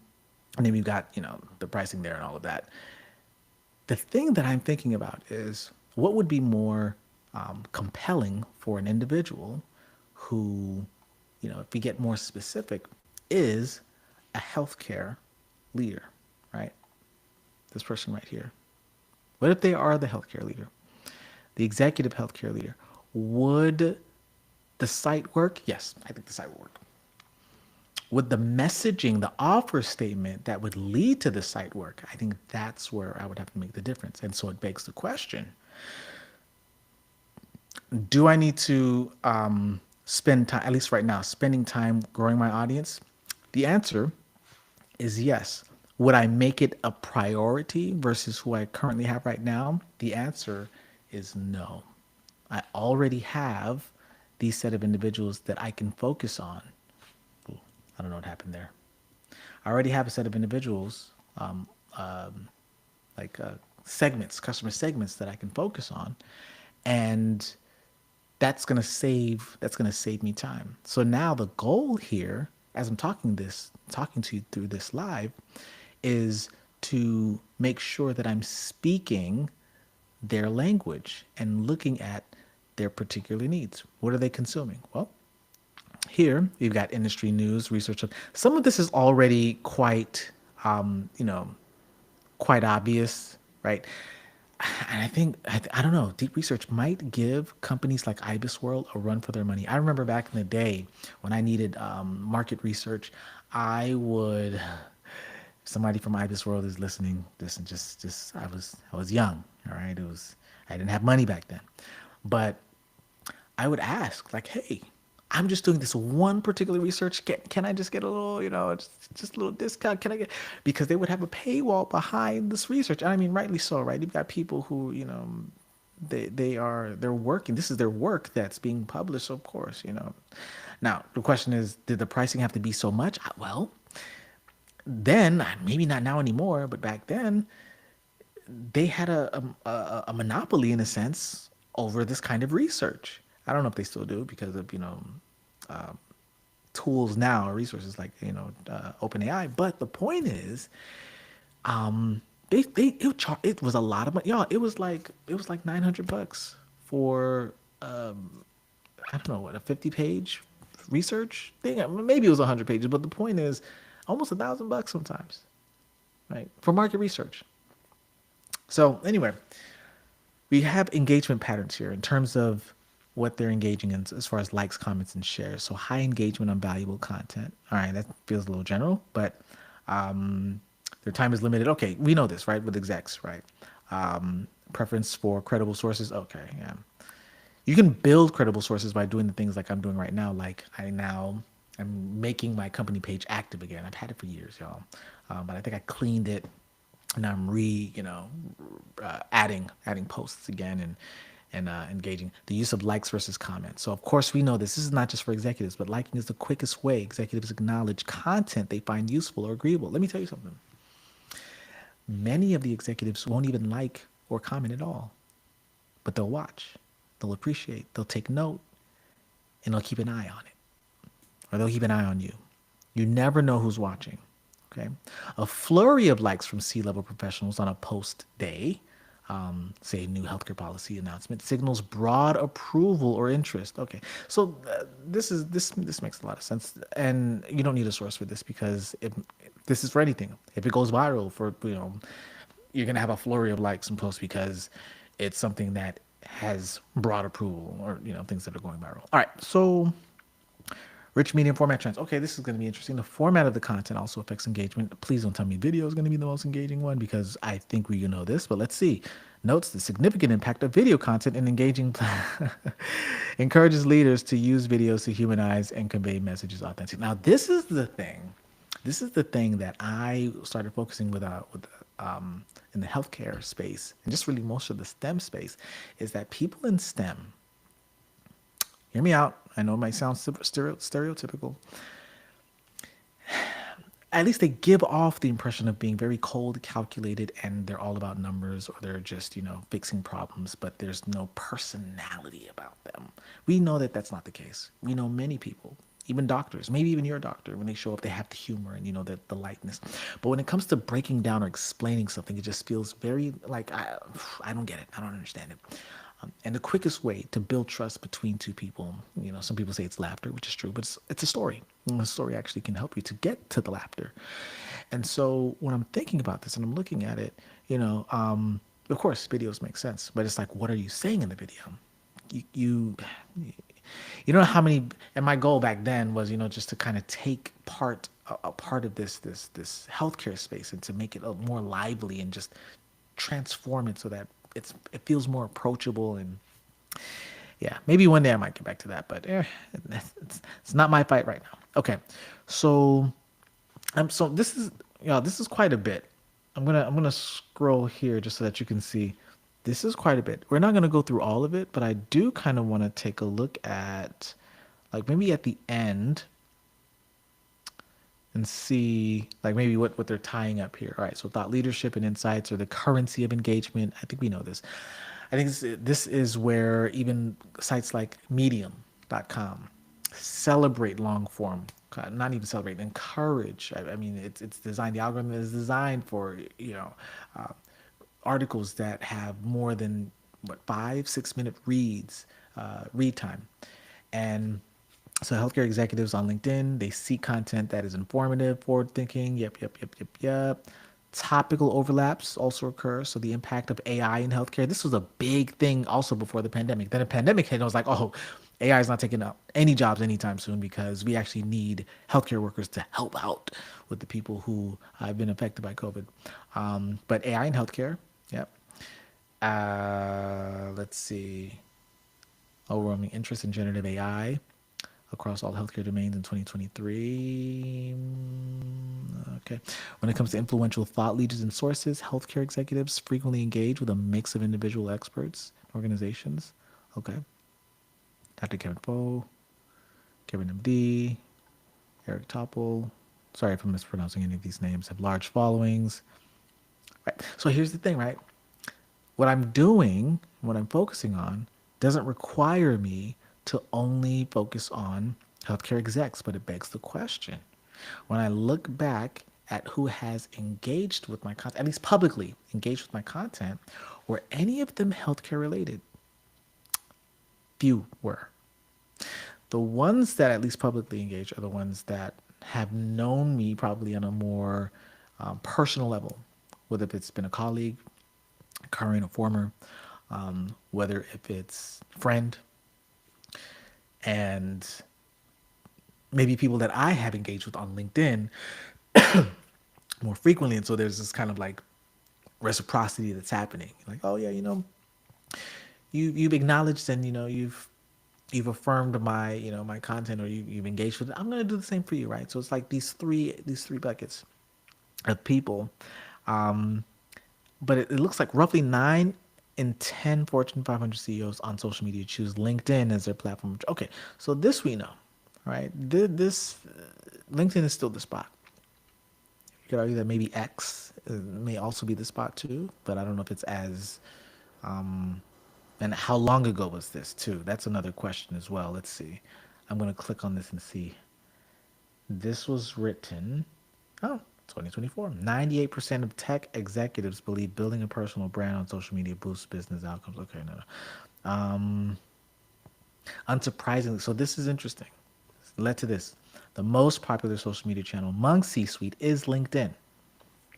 [SPEAKER 1] then we've got, the pricing there and all of that. The thing that I'm thinking about is what would be more compelling for an individual who, if we get more specific, is a healthcare leader, right? This person right here. What if they are the healthcare leader, the executive healthcare leader? Would the site work? Yes, I think the site would work. Would the messaging, the offer statement that would lead to the site work? I think that's where I would have to make the difference. And so it begs the question, do I need to spend time, at least right now, spending time growing my audience? The answer is yes. Would I make it a priority versus who I currently have right now? The answer is no. I already have these set of individuals that I can focus on. Ooh, I don't know what happened there. I already have a set of individuals, like segments, customer segments that I can focus on, and that's gonna save me time. So now the goal here, as I'm talking to you through this live, is to make sure that I'm speaking their language and looking at their particular needs. What are they consuming? Well, here you've got industry news, research. Some of this is already quite, you know, quite obvious, right? And I think, I don't know, deep research might give companies like Ibis World a run for their money. I remember back in the day when I needed market research, I would, somebody from Ibis World is listening, listen, just, I was young, all right? I didn't have money back then. But I would ask, like, hey, I'm just doing this one particular research. Can I just get a little, just a little discount? Can I get, because they would have a paywall behind this research. And I mean, rightly so, right? You've got people who, they're working. This is their work that's being published, of course. Now, the question is, did the pricing have to be so much? Well, then, maybe not now anymore, but back then, they had a monopoly in a sense over this kind of research. I don't know if they still do because of tools now or resources like OpenAI. But the point is, it was a lot of money. Y'all, it was like $900 for I don't know what, a 50-page research thing. Maybe it was 100 pages, but the point is, almost $1,000 sometimes, right, for market research. So anyway, we have engagement patterns here in terms of what they're engaging in as far as likes, comments, and shares. So high engagement on valuable content. All right, that feels a little general, but their time is limited. Okay, we know this, right, with execs, right? Preference for credible sources. Okay, yeah. You can build credible sources by doing the things like I'm doing right now. Like I'm making my company page active again. I've had it for years, y'all, but I think I cleaned it and I'm adding posts again and engaging. The use of likes versus comments. So of course we know this is not just for executives, but liking is the quickest way executives acknowledge content they find useful or agreeable. Let me tell you something. Many of the executives won't even like or comment at all, but they'll watch, they'll appreciate, they'll take note, and they'll keep an eye on it, or they'll keep an eye on you. You never know who's watching. Okay, a flurry of likes from C-level professionals on a post day, say new healthcare policy announcement, signals broad approval or interest. Okay, so this makes a lot of sense, and you don't need a source for this because if this is for anything, if it goes viral, you're gonna have a flurry of likes and posts because it's something that has broad approval or things that are going viral. All right, so rich medium format trends. Okay, this is going to be interesting. The format of the content also affects engagement. Please don't tell me video is going to be the most engaging one because I think we know this, but let's see. Notes the significant impact of video content in engaging. Encourages leaders to use videos to humanize and convey messages authentically. Now, this is the thing. This is the thing that I started focusing with in the healthcare space and just really most of the STEM space is that people in STEM, hear me out. I know it might sound stereotypical. at least they give off the impression of being very cold, calculated, and they're all about numbers or they're just, fixing problems, but there's no personality about them. We know that that's not the case. We know many people, even doctors, maybe even your doctor, when they show up, they have the humor and, the lightness. But when it comes to breaking down or explaining something, it just feels very like, I don't get it. I don't understand it. And the quickest way to build trust between two people, some people say it's laughter, which is true, but it's a story. And a story actually can help you to get to the laughter. And so when I'm thinking about this and I'm looking at it, of course, videos make sense, but it's like, what are you saying in the video? You, you, you don't know how many, and my goal back then was, just to kind of take a part of this healthcare space and to make it a more lively and just transform it so that it feels more approachable. And yeah, maybe one day I might get back to that, but it's not my fight right now. Okay, so so this is quite a bit. I'm gonna scroll here just so that you can see. This is quite a bit. We're not gonna go through all of it, but I do kind of want to take a look at, like, maybe at the end and see, like, maybe what they're tying up here. All right, so thought leadership and insights are the currency of engagement. I think we know this. I think this is where even sites like Medium.com celebrate long form, not even celebrate, encourage. I mean, it's designed. The algorithm is designed for uh, articles that have more than 5-6 minute read time, and so healthcare executives on LinkedIn, they seek content that is informative, forward-thinking. Yep, yep, yep, yep, yep. Topical overlaps also occur. So the impact of AI in healthcare. This was a big thing also before the pandemic. Then the pandemic hit, and I was like, oh, AI is not taking up any jobs anytime soon because we actually need healthcare workers to help out with the people who have been affected by COVID. But AI in healthcare, yep. Let's see. Overwhelming interest in generative AI across all healthcare domains in 2023. Okay. When it comes to influential thought leaders and sources, healthcare executives frequently engage with a mix of individual experts, organizations. Okay. Dr. Kevin Foe, Kevin MD, Eric Topol. Sorry if I'm mispronouncing any of these names. Have large followings. Right. So here's the thing, right? What I'm doing, what I'm focusing on, doesn't require me to only focus on healthcare execs, but it begs the question. When I look back at who has engaged with my content, at least publicly engaged with my content, were any of them healthcare related? Few were. The ones that at least publicly engage are the ones that have known me probably on a more personal level, whether it's been a colleague, current or former, whether if it's friend, and maybe people that I have engaged with on LinkedIn more frequently. And so there's this kind of like reciprocity that's happening. Like, oh yeah, you've acknowledged and you've affirmed my content, or you've engaged with it. I'm gonna do the same for you, right? So it's like these three buckets of people. Um, but it looks like roughly 9 in 10 Fortune 500 CEOs on social media choose LinkedIn as their platform. Okay, so this we know, right? This LinkedIn is still the spot. You could argue that maybe X may also be the spot too, but I don't know if it's as and how long ago was this too? That's another question as well. Let's see. I'm gonna click on this and see. This was written, oh, 2024. 98% of tech executives believe building a personal brand on social media boosts business outcomes. Okay, no. Unsurprisingly, so this is interesting. Led to this. The most popular social media channel among C-suite is LinkedIn.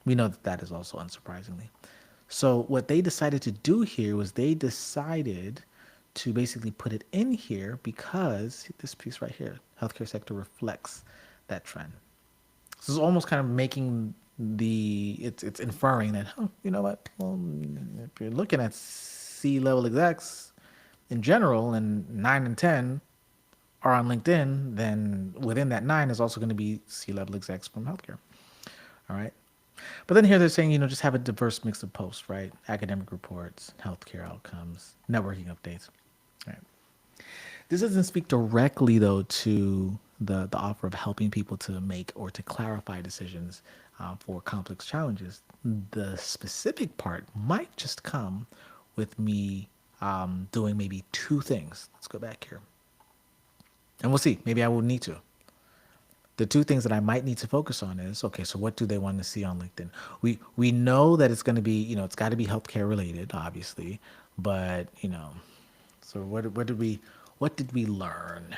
[SPEAKER 1] We know that that is also unsurprisingly. So what they decided to do here was they decided to basically put it in here because this piece right here, healthcare sector reflects that trend. This is almost kind of making it's inferring that, oh, you know what? Well, if you're looking at C-level execs in general, and 9 in 10 are on LinkedIn, then within that 9 is also going to be C-level execs from healthcare. All right. But then here they're saying, just have a diverse mix of posts, right? Academic reports, healthcare outcomes, networking updates. All right. This doesn't speak directly though to the offer of helping people to make or to clarify decisions for complex challenges. The specific part might just come with me doing maybe two things. Let's go back here, and we'll see. Maybe I will need to. The two things that I might need to focus on is okay. So what do they want to see on LinkedIn? We know that it's going to be, it's got to be healthcare related, obviously, but so what did we learn?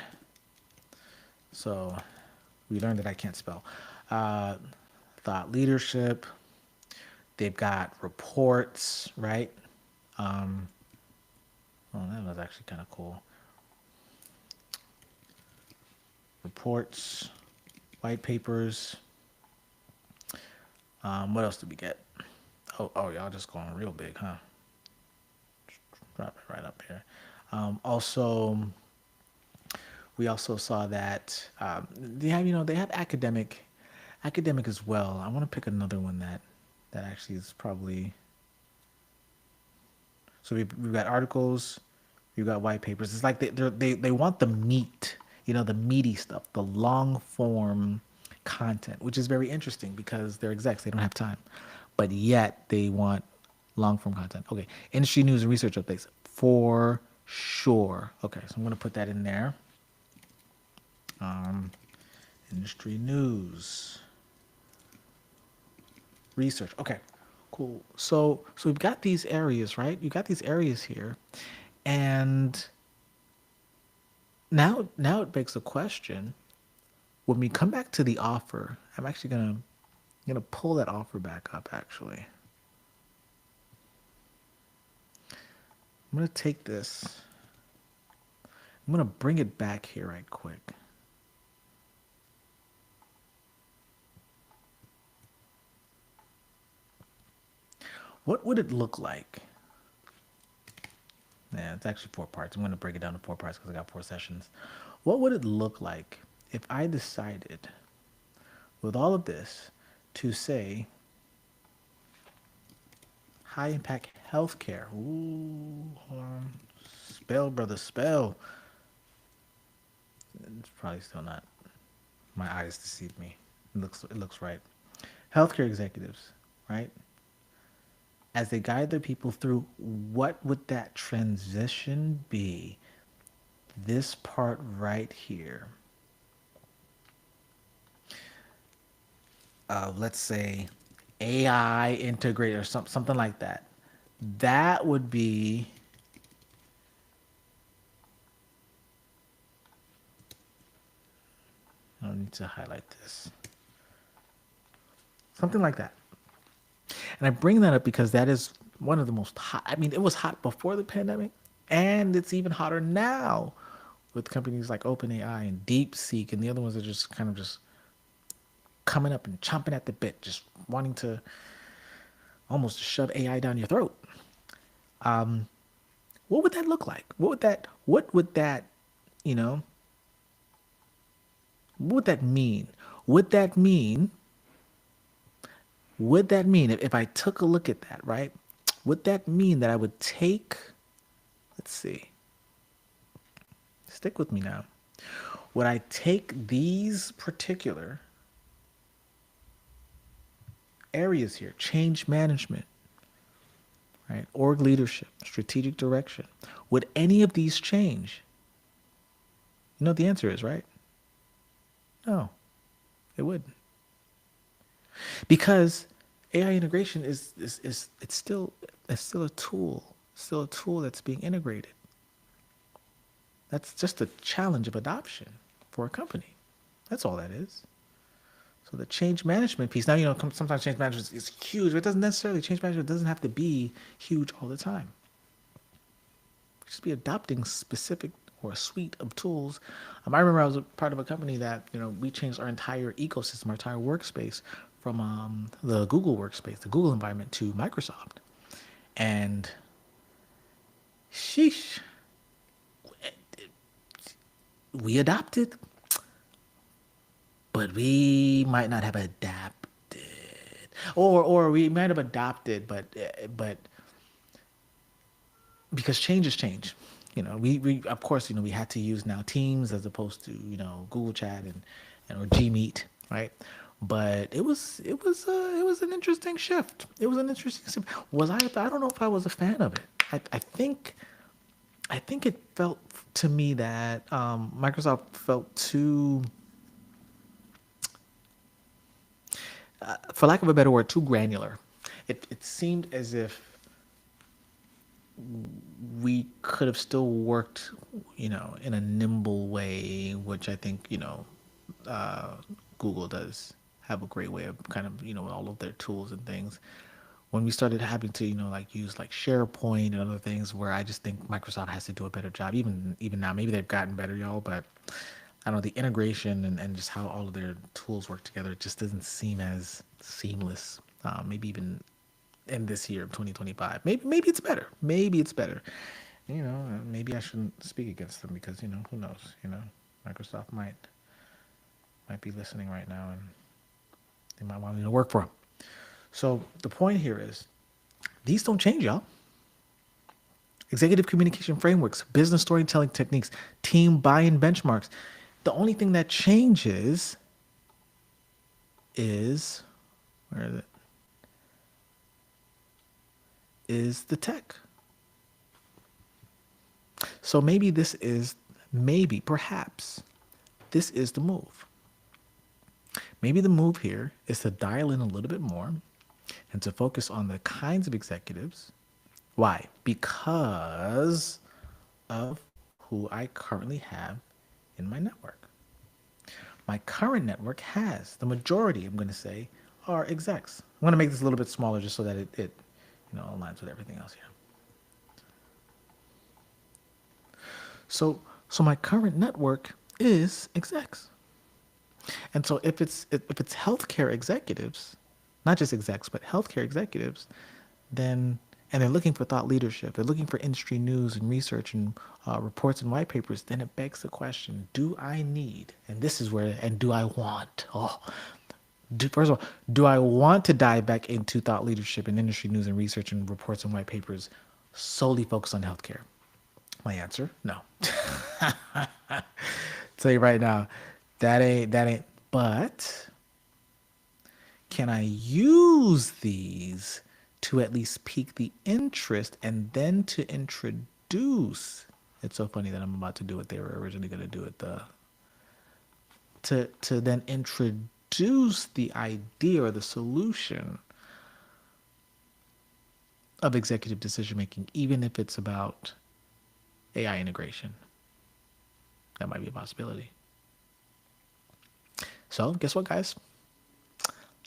[SPEAKER 1] So we learned that I can't spell. Uh, Thought leadership. They've got reports, right? Um, oh, that was actually kind of cool. Reports, white papers. What else did we get? Oh, y'all just going real big, huh? Drop it right up here. Also, we also saw that they have academic as well. I want to pick another one that actually is probably. So we've got articles, we've got white papers. It's like they want the meat, the meaty stuff, the long form content, which is very interesting because they're execs, they don't have time, but yet they want long form content. Okay, industry news and research updates for sure. Okay, so I'm gonna put that in there. Um, Industry news, research. Okay, cool. So we've got these areas, right? You got these areas here, and now it begs the question. When we come back to the offer, I'm actually gonna pull that offer back up. Actually, I'm gonna take this. I'm gonna bring it back here right quick. What would it look like? Yeah, it's actually four parts. I'm going to break it down to four parts because I got four sessions. What would it look like if I decided, with all of this, to say high impact healthcare? Ooh, hold on. Spell, brother, spell. It's probably still not. My eyes deceive me. It looks right. Healthcare executives, right? As they guide their people through, what would that transition be? This part right here. Let's say AI integrate or something like that. That would be I don't need to highlight this. Something like that. And I bring that up because that is one of the most hot. I mean, it was hot before the pandemic, and it's even hotter now with companies like OpenAI and DeepSeek, and the other ones are just kind of just coming up and chomping at the bit, just wanting to almost shove AI down your throat. What would that look like? You know, what would that mean? Would that mean, if I took a look at that, right? Would that mean that I would take, let's see, stick with me now. Would I take these particular areas here, change management, right? Org leadership, strategic direction. Would any of these change? You know what the answer is, right? No, it wouldn't. Because AI integration is it's still a tool, still a tool that's being integrated. That's just a challenge of adoption for a company. That's all that is. So the change management piece. Now sometimes change management is huge, but it doesn't necessarily. Change management doesn't have to be huge all the time. Just be adopting specific or a suite of tools. I remember I was a part of a company that we changed our entire ecosystem, our entire workspace from the Google workspace, the Google environment, to Microsoft, and sheesh, we adopted, but we might not have adapted, or we might have adopted, but because change is change. we of course, we had to use now Teams as opposed to, Google Chat and or Gmeet, right? But it was an interesting shift. It was an interesting shift. I don't know if I was a fan of it. I think it felt to me that Microsoft felt too, for lack of a better word, too granular. It seemed as if we could have still worked, in a nimble way, which I think, uh, Google does have a great way of kind of, all of their tools and things. When we started having to, like use like SharePoint and other things, where I just think Microsoft has to do a better job. Even now, maybe they've gotten better, y'all, but I don't know, the integration and just how all of their tools work together, it just doesn't seem as seamless. Maybe even in this year of 2025. Maybe it's better. Maybe it's better. Maybe I shouldn't speak against them because, who knows? Microsoft might be listening right now and they might want me to work for them. So the point here is these don't change, y'all. Executive communication frameworks, business storytelling techniques, team buy-in benchmarks. The only thing that changes is, where is it? Is the tech. So perhaps, this is the move. Maybe the move here is to dial in a little bit more and to focus on the kinds of executives. Why? Because of who I currently have in my network. My current network has, the majority, I'm going to say, are execs. I'm going to make this a little bit smaller just so that it aligns with everything else here. So my current network is execs. And so if it's healthcare executives, not just execs, but healthcare executives, and they're looking for thought leadership, they're looking for industry news and research and reports and white papers, then it begs the question, do I need, and this is where, and do I want, first of all, do I want to dive back into thought leadership and industry news and research and reports and white papers solely focused on healthcare? My answer, no. Tell you right now, that ain't, but can I use these to at least pique the interest and then to introduce? It's so funny that I'm about to do what they were originally going to do at to then introduce the idea or the solution of executive decision making, even if it's about AI integration. That might be a possibility. So guess what, guys?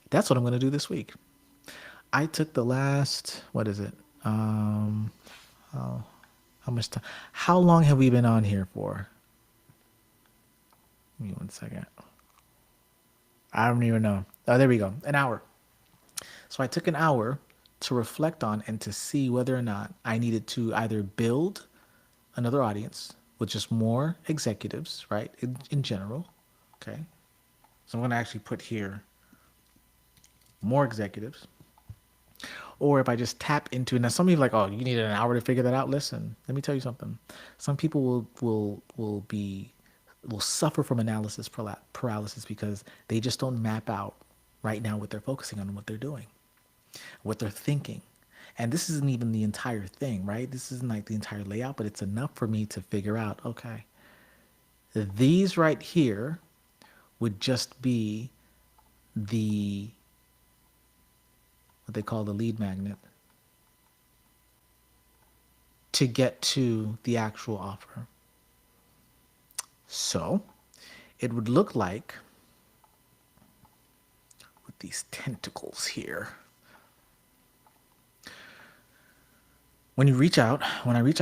[SPEAKER 1] That's what I'm going to do this week. I took the last, what is it? How much time? How long have we been on here for? Give me 1 second. I don't even know. Oh, there we go. An hour. So I took an hour to reflect on and to see whether or not I needed to either build another audience with just more executives, right? In general. Okay. So I'm going to actually put here more executives. Or if I just tap into, now some people are like, oh, you need an hour to figure that out. Listen, let me tell you something. Some people will suffer from analysis paralysis because they just don't map out right now what they're focusing on and what they're doing, what they're thinking. And this isn't even the entire thing, right? This isn't like the entire layout, but it's enough for me to figure out, okay, these right here would just be what they call the lead magnet to get to the actual offer. So it would look like, with these tentacles here, when I reach out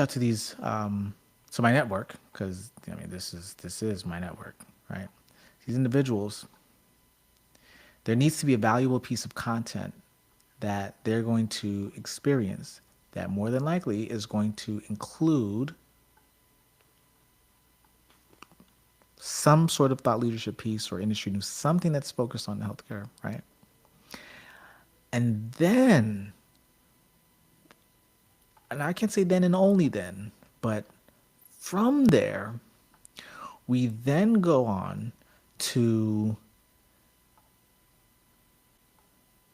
[SPEAKER 1] to these, so my network, because this is my network, right? These individuals, there needs to be a valuable piece of content that they're going to experience that more than likely is going to include some sort of thought leadership piece or industry news, something that's focused on healthcare, right? And I can't say then and only then, but From there, we then go on to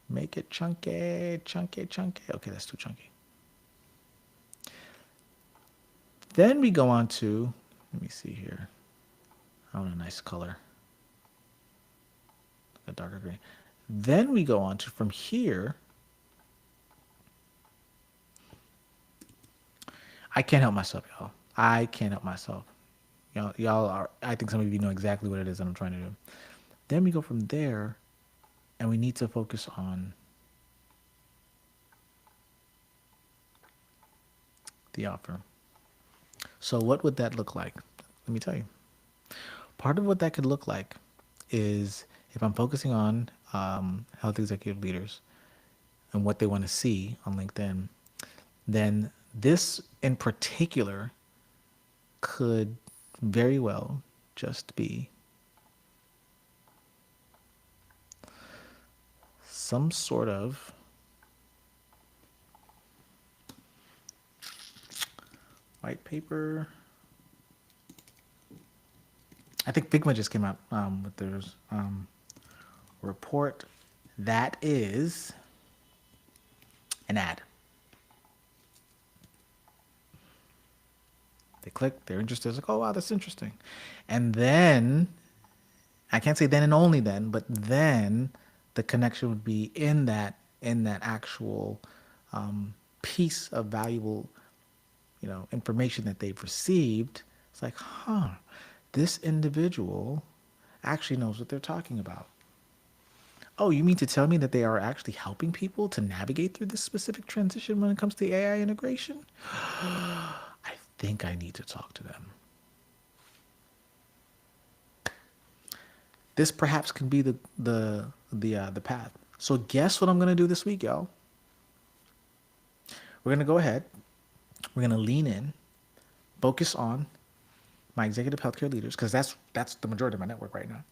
[SPEAKER 1] make it chunky, chunky, chunky. Okay, that's too chunky. Then we go on to, let me see here. I want a nice color, a darker green. Then we go on to, from here, I can't help myself, y'all. I can't help myself. Y'all are, I think some of you know exactly what it is that I'm trying to do. Then we go from there, and we need to focus on the offer. So what would that look like? Let me tell you. Part of what that could look like is if I'm focusing on health executive leaders and what they want to see on LinkedIn, then this in particular could very well just be some sort of white paper. I think Figma just came out with their report that is an ad. They click, they're interested. It's like, oh wow, that's interesting. And then I can't say then and only then, but then the connection would be in that actual piece of valuable, information that they've received. It's like, huh, this individual actually knows what they're talking about. Oh, you mean to tell me that they are actually helping people to navigate through this specific transition when it comes to AI integration? I think I need to talk to them. This perhaps can be the path. So guess what I'm gonna do this week, y'all? We're gonna go ahead. We're gonna lean in, focus on my executive healthcare leaders because that's the majority of my network right now.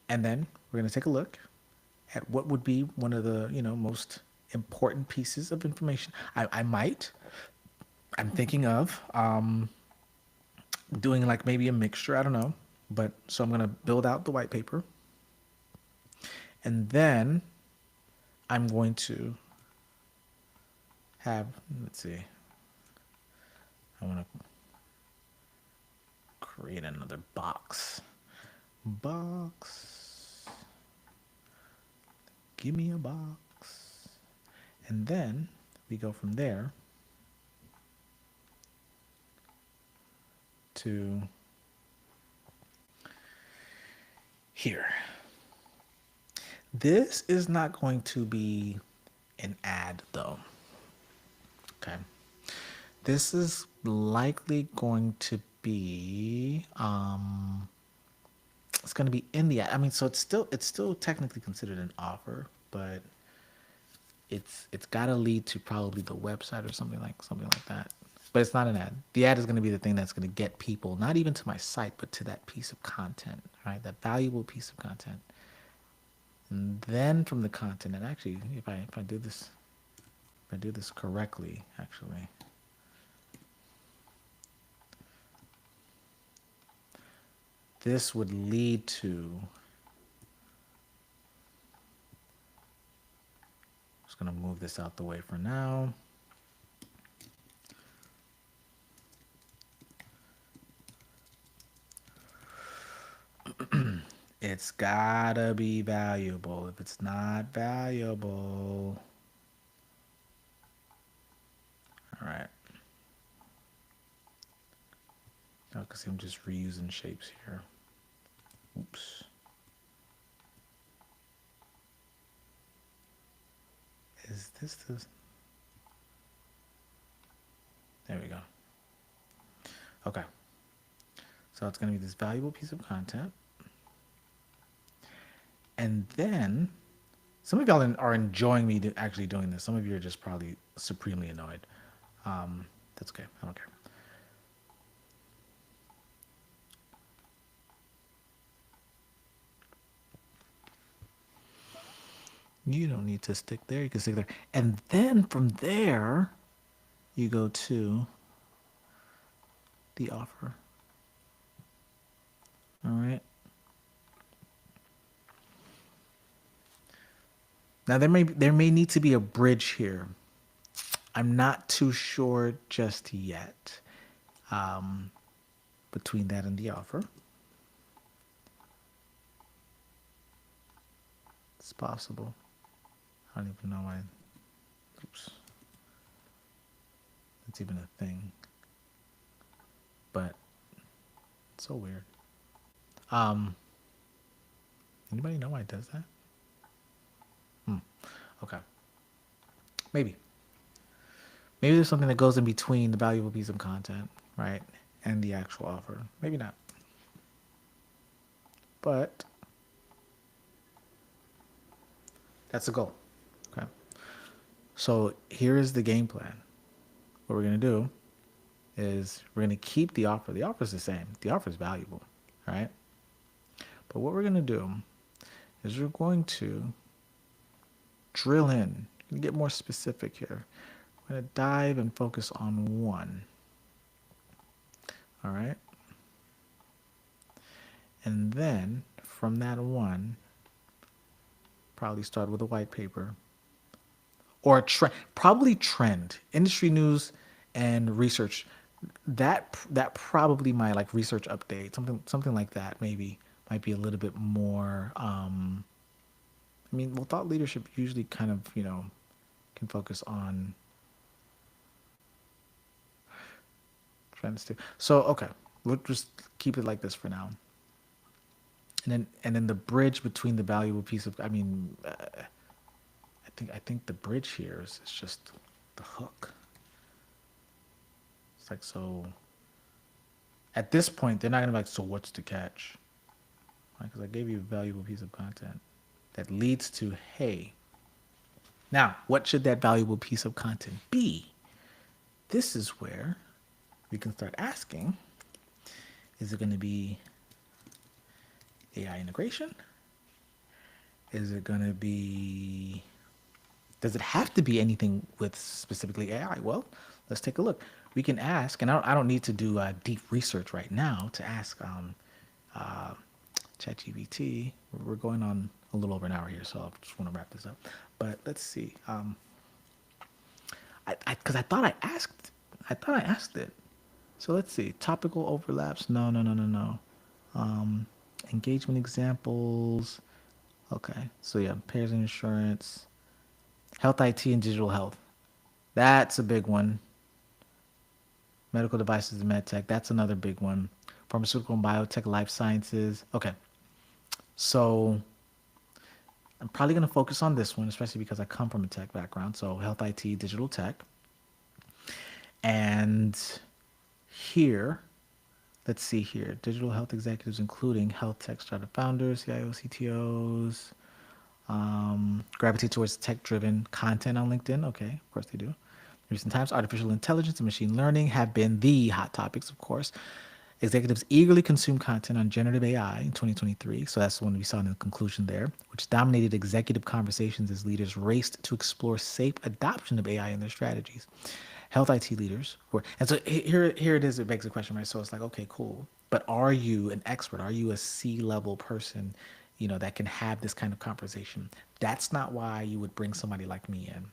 [SPEAKER 1] And then we're gonna take a look at what would be one of the most important pieces of information. I'm thinking of doing like maybe a mixture. I don't know, but so I'm gonna build out the white paper, and then I'm going to have, let's see, I want to create another box. Give me a box. And then we go from there to here. This is not going to be an ad though. Okay. This is likely going to be it's going to be in the ad. I mean, so it's still technically considered an offer, but it's got to lead to probably the website or something like that. But it's not an ad. The ad is going to be the thing that's going to get people not even to my site, but to that piece of content, right? That valuable piece of content. And then from the content, and actually, if I do this correctly, actually, this would lead to, just gonna move this out the way for now. It's gotta be valuable. If it's not valuable, all right. Oh, because I'm just reusing shapes here. Oops. Is this the... There we go. Okay. So it's going to be this valuable piece of content. And then some of y'all are enjoying me actually doing this. Some of you are just probably supremely annoyed. That's okay. I don't care. You don't need to stick there. You can stick there. And then from there, you go to the offer. All right. Now there may need to be a bridge here. I'm not too sure just yet between that and the offer. It's possible. I don't even know why. Oops. That's even a thing. But it's so weird. Um, Anybody know why it does that? Okay. Maybe. Maybe there's something that goes in between the valuable piece of content, right, and the actual offer. Maybe not. But that's the goal. Okay. So here is the game plan. What we're going to do is we're going to keep the offer. The offer is the same. The offer is valuable, right? But what we're going to do is we're going to drill in and get more specific here. We're going to dive and focus on one. All right. And then from that one, probably start with a white paper or a trend, probably trend, industry news and research. That probably my like research update, something like that maybe might be a little bit more. I mean, well, thought leadership usually kind of can focus on trends too. So okay, we'll just keep it like this for now. And then the bridge between the valuable piece of I think the bridge here is just the hook. It's like, so at this point they're not gonna be like, so what's the catch? Because I gave you a valuable piece of content that leads to, hey, now what should that valuable piece of content be? This is where we can start asking, is it going to be AI integration? Is it going to be, does it have to be anything with specifically AI? Well, let's take a look. We can ask, and I don't need to do deep research right now to ask ChatGPT. We're going on a little over an hour here, so I just want to wrap this up. But let's see. Because I thought I asked it. So let's see. Topical overlaps. No, no, no, no, no. Engagement examples. Okay. So yeah, payers and insurance, health IT and digital health. That's a big one. Medical devices and medtech. That's another big one. Pharmaceutical and biotech, life sciences. Okay. So I'm probably going to focus on this one, especially because I come from a tech background. So health IT, digital tech. And here, let's see here. Digital health executives, including health tech startup founders, CIOs, CTOs, gravitate towards tech-driven content on LinkedIn. Okay, of course they do. In recent times, artificial intelligence and machine learning have been the hot topics, of course. Executives eagerly consume content on generative AI in 2023. So that's the one we saw in the conclusion there, which dominated executive conversations as leaders raced to explore safe adoption of AI in their strategies. Health IT leaders were, and so here it is. It begs the question, right? So it's like, okay, cool, but are you an expert? Are you a C-level person, that can have this kind of conversation? That's not why you would bring somebody like me in.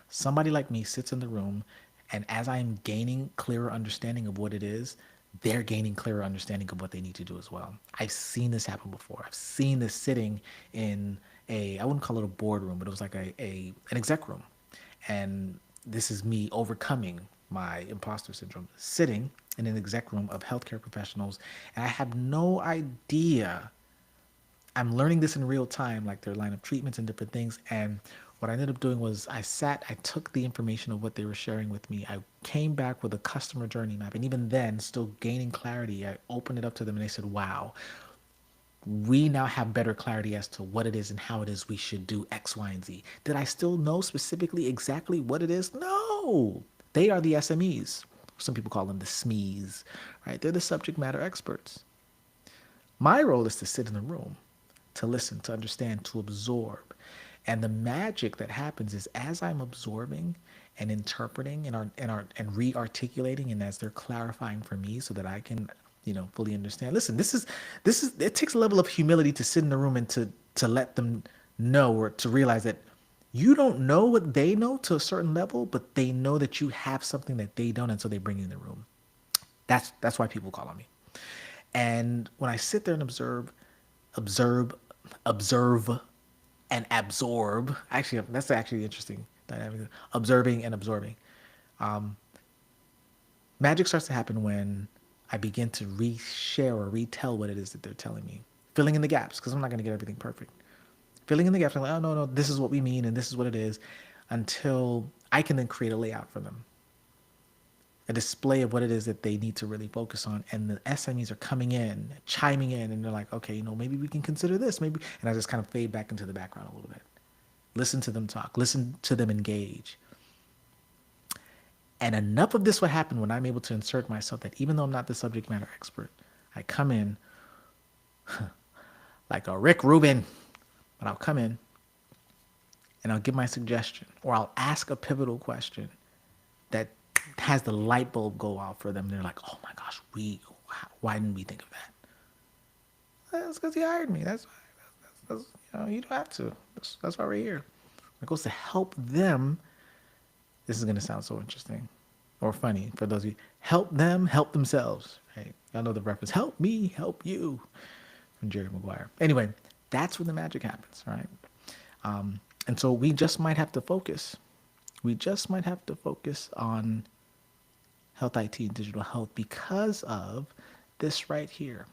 [SPEAKER 1] Somebody like me sits in the room, and as I'm gaining clearer understanding of what it is, they're gaining clearer understanding of what they need to do as well. I've seen this happen before. I've seen this sitting in I wouldn't call it a boardroom, but it was like an exec room. And this is me overcoming my imposter syndrome, sitting in an exec room of healthcare professionals, and I have no idea. I'm learning this in real time, like their line of treatments and different things. And what I ended up doing was I took the information of what they were sharing with me. I came back with a customer journey map. And even then, still gaining clarity, I opened it up to them and they said, wow, we now have better clarity as to what it is and how it is we should do X, Y, and Z. Did I still know specifically exactly what it is? No. They are the SMEs. Some people call them the SMEs, right? They're the subject matter experts. My role is to sit in the room, to listen, to understand, to absorb. And the magic that happens is as I'm absorbing and interpreting and re-articulating, and as they're clarifying for me so that I can, fully understand. Listen, this is it takes a level of humility to sit in the room and to let them know, or to realize that you don't know what they know to a certain level, but they know that you have something that they don't, and so they bring you in the room. That's why people call on me. And when I sit there and observe, observe, and absorb, actually, that's actually interesting dynamic. Observing and absorbing. Magic starts to happen when I begin to reshare or retell what it is that they're telling me, filling in the gaps, because I'm not going to get everything perfect. Filling in the gaps, I'm like, oh, no, no, this is what we mean and this is what it is, until I can then create a layout for them, a display of what it is that they need to really focus on. And the SMEs are coming in, chiming in, and they're like, okay, maybe we can consider this, maybe. And I just kind of fade back into the background a little bit. Listen to them talk, listen to them engage. And enough of this will happen when I'm able to insert myself that even though I'm not the subject matter expert, I come in like a Rick Rubin, but I'll come in and I'll give my suggestion, or I'll ask a pivotal question that has the light bulb go off for them. They're like, oh my gosh, why didn't we think of that? That's because he hired me. That's you don't have to. That's why we're here. It goes to help them. This is going to sound so interesting or funny for those of you. Help them help themselves. Right? Y'all know the reference, help me, help you, from Jerry Maguire. Anyway, that's when the magic happens, right? And so we just might have to focus. We just might have to focus on health IT and digital health because of this right here.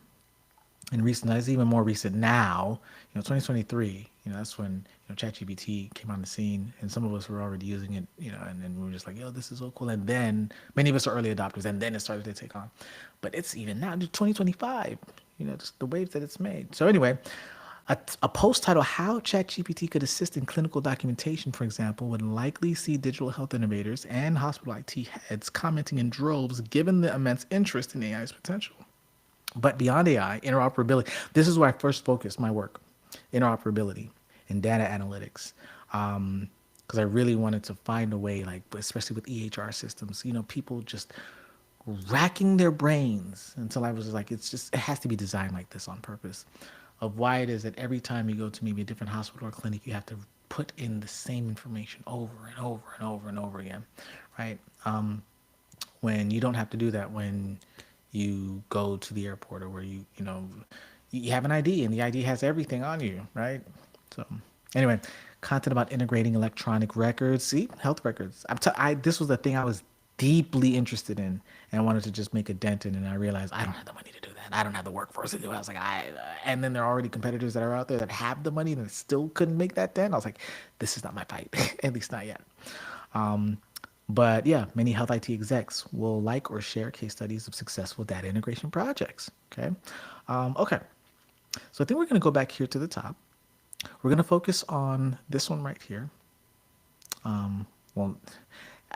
[SPEAKER 1] And recent, that's even more recent now, 2023, that's when, ChatGPT came on the scene, and some of us were already using it, and then we were just like, yo, this is so cool. And then many of us are early adopters, and then it started to take on. But it's even now, 2025, just the waves that it's made. So anyway, a post titled How ChatGPT Could Assist in Clinical Documentation, for example, would likely see digital health innovators and hospital IT heads commenting in droves given the immense interest in AI's potential. But beyond AI, interoperability, this is where I first focused my work, interoperability and data analytics. Because I really wanted to find a way, like, especially with EHR systems, people just racking their brains until I was like, it has to be designed like this on purpose, of why it is that every time you go to maybe a different hospital or clinic, you have to put in the same information over and over and over and over again, right? When you don't have to do that when you go to the airport, or where you have an ID and the ID has everything on you, right? So anyway, content about integrating electronic records. See, health records. This was the thing I was deeply interested in, and I wanted to just make a dent in, and I realized I don't have the money to do that. I don't have the workforce to do it. I was like, and then there are already competitors that are out there that have the money and still couldn't make that dent. I was like, this is not my fight, at least not yet. But yeah, many health IT execs will like or share case studies of successful data integration projects. Okay. Okay. So I think we're going to go back here to the top. We're going to focus on this one right here. Well,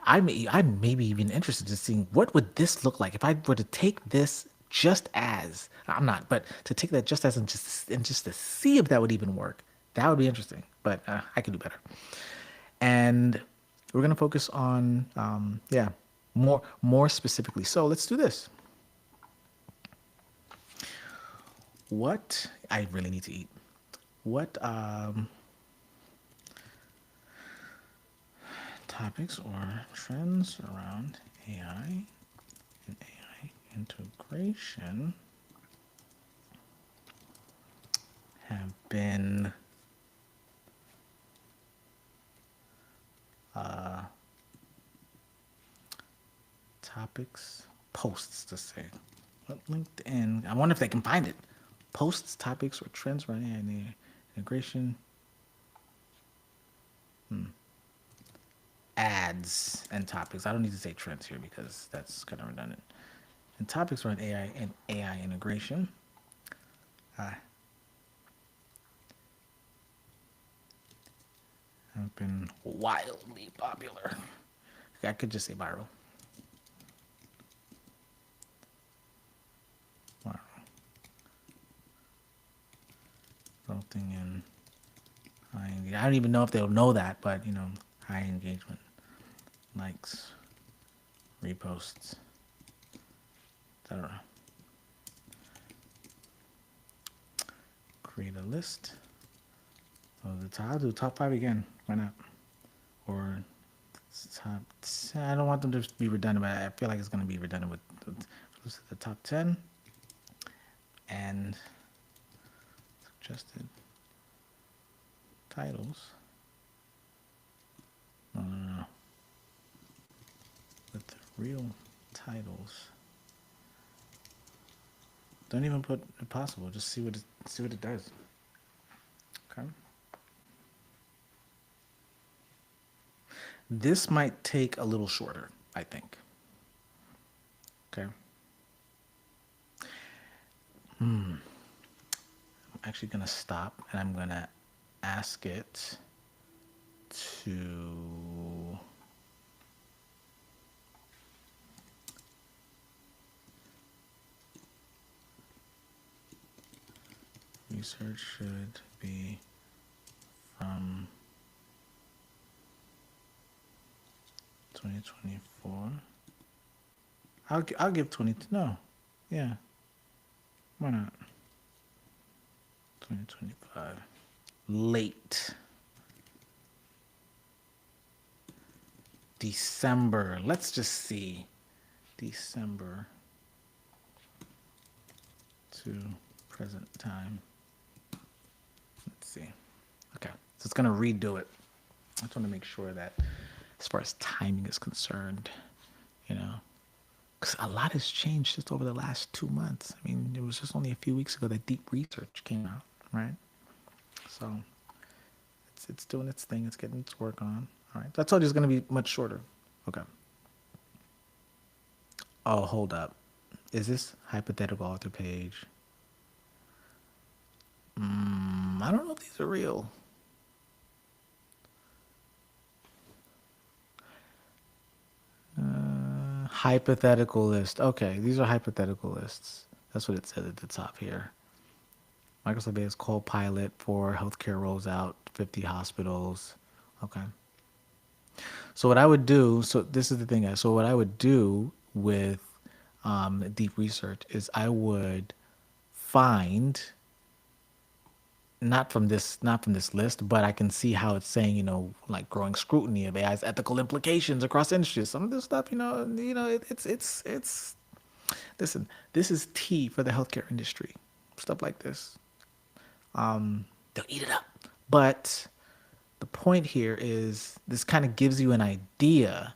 [SPEAKER 1] I may be even interested in seeing what would this look like if I were to take this just as, I'm not, but to take that just as, and just to see if that would even work. That would be interesting, but I could do better. And we're going to focus on, more specifically. So let's do this. What I really need to eat. What topics or trends around AI and AI integration have been topics, posts to say. What LinkedIn, I wonder if they can find it. Posts, topics, or trends around AI and integration. Ads and topics. I don't need to say trends here because that's kind of redundant. And topics around AI and AI integration. Have been wildly popular. I could just say viral. Viral. Resulting in I don't even know if they'll know that, but high engagement, likes, reposts. I don't know. Create a list. Oh, I'll do top 5 again. Why not? Or top 10. I don't want them to be redundant, but I feel like it's going to be redundant with the top 10 and suggested titles. No. With real titles. Don't even put impossible. Just see what it does. Okay. This might take a little shorter, I think. Okay. I'm actually gonna stop and I'm gonna ask it to research should be from 2024. I'll give 20. No, yeah, why not? 2025. Late December. Let's just see. December to present time. Let's see. Okay, so it's gonna redo it. I just want to make sure that as far as timing is concerned, because a lot has changed just over the last 2 months. I mean, it was just only a few weeks ago that deep research came out, right? So it's doing its thing. It's getting its work on. All right. So I told you it's going to be much shorter. Okay. Oh, hold up. Is this hypothetical author page? I don't know if these are real. Hypothetical list. Okay, these are hypothetical lists. That's what it said at the top here. Microsoft Base Copilot for healthcare rolls out 50 hospitals. Okay. So what I would do, so this is the thing, guys. So what I would do with deep research is I would find not from this list, but I can see how it's saying, like growing scrutiny of AI's ethical implications across industries. Some of this stuff, it's listen, this is tea for the healthcare industry. Stuff like this. They'll eat it up. But the point here is this kind of gives you an idea.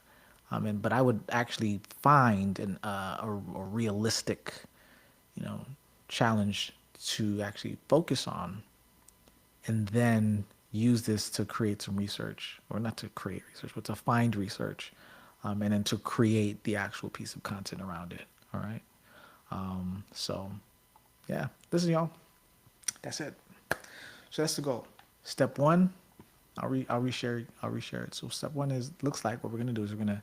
[SPEAKER 1] But I would actually find a realistic, challenge to actually focus on, and then use this to create some research, or not to create research, but to find research, and then to create the actual piece of content around it. All right. So, yeah, listen, y'all. That's it. So that's the goal. Step one, I'll reshare it. So step one looks like what we're gonna do is we're gonna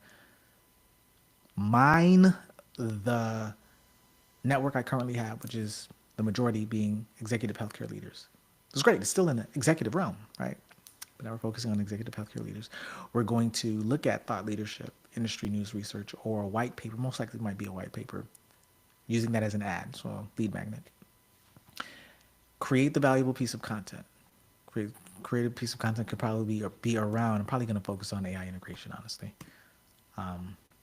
[SPEAKER 1] mine the network I currently have, which is the majority being executive healthcare leaders. It's great. It's still in the executive realm, right? But now we're focusing on executive healthcare leaders. We're going to look at thought leadership, industry news research, or a white paper. Most likely it might be a white paper, using that as an ad, so a lead magnet. Create the valuable piece of content. Create a piece of content could probably be around. I'm probably going to focus on AI integration, honestly.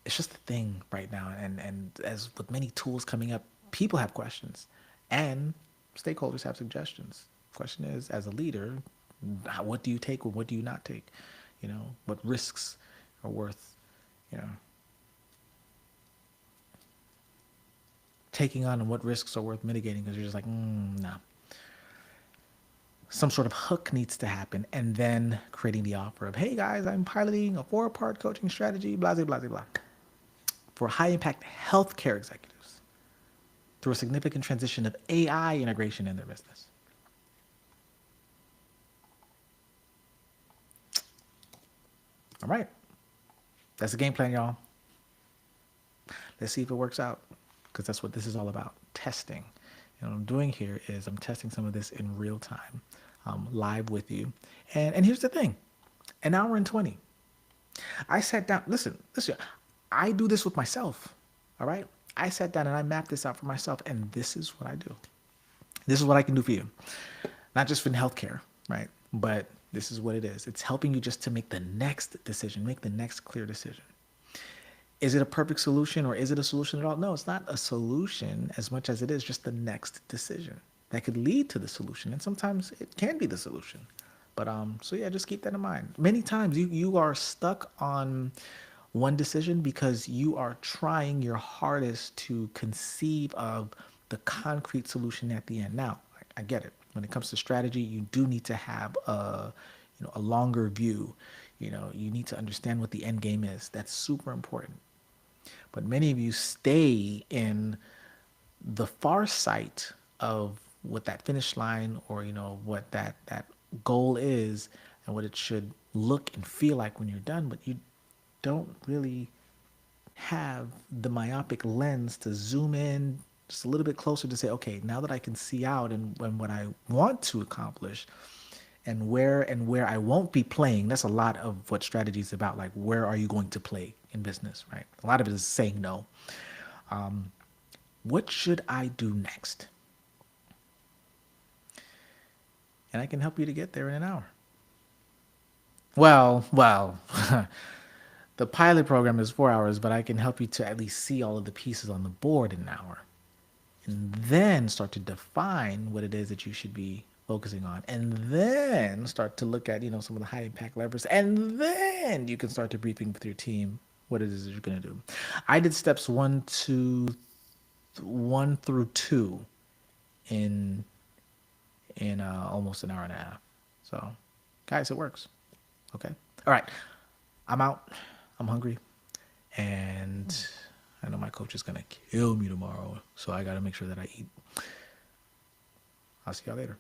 [SPEAKER 1] It's just a thing right now, and as with many tools coming up, people have questions, and stakeholders have suggestions. Question is, as a leader, what do you take or what do you not take? What risks are worth, taking on, and what risks are worth mitigating, because you're just like, no. Some sort of hook needs to happen, and then creating the offer of, hey guys, I'm piloting a 4-part coaching strategy, blah, blah, blah, blah, for high impact healthcare executives through a significant transition of AI integration in their business. All right. That's the game plan, y'all. Let's see if it works out, because that's what this is all about, testing. What I'm doing here is I'm testing some of this in real time. live with you. And here's the thing, an hour and 20. I sat down, listen, I do this with myself. All right. I sat down and I mapped this out for myself, and this is what I do. This is what I can do for you. Not just for healthcare, right? But this is what it is. It's helping you just to make the next decision, make the next clear decision. Is it a perfect solution or is it a solution at all? No, it's not a solution as much as it is just the next decision that could lead to the solution. And sometimes it can be the solution. But so yeah, just keep that in mind. Many times you are stuck on one decision because you are trying your hardest to conceive of the concrete solution at the end. Now, I get it. When it comes to strategy, you do need to have a longer view. You need to understand what the end game is. That's super important. But many of you stay in the far sight of what that finish line or what that goal is and what it should look and feel like when you're done, but you don't really have the myopic lens to zoom in just a little bit closer to say, okay, now that I can see out and what I want to accomplish and where I won't be playing. That's a lot of what strategy is about. Like, where are you going to play in business, right? A lot of it is saying no. What should I do next? And I can help you to get there in an hour. Well, the pilot program is 4 hours, but I can help you to at least see all of the pieces on the board in an hour. And then start to define what it is that you should be focusing on. And then start to look at, some of the high impact levers. And then you can start to briefing with your team what it is that you're going to do. I did steps 1 through 2 in almost an hour and a half. So, guys, it works. Okay. All right. I'm out. I'm hungry. And I know my coach is going to kill me tomorrow. So I got to make sure that I eat. I'll see y'all later.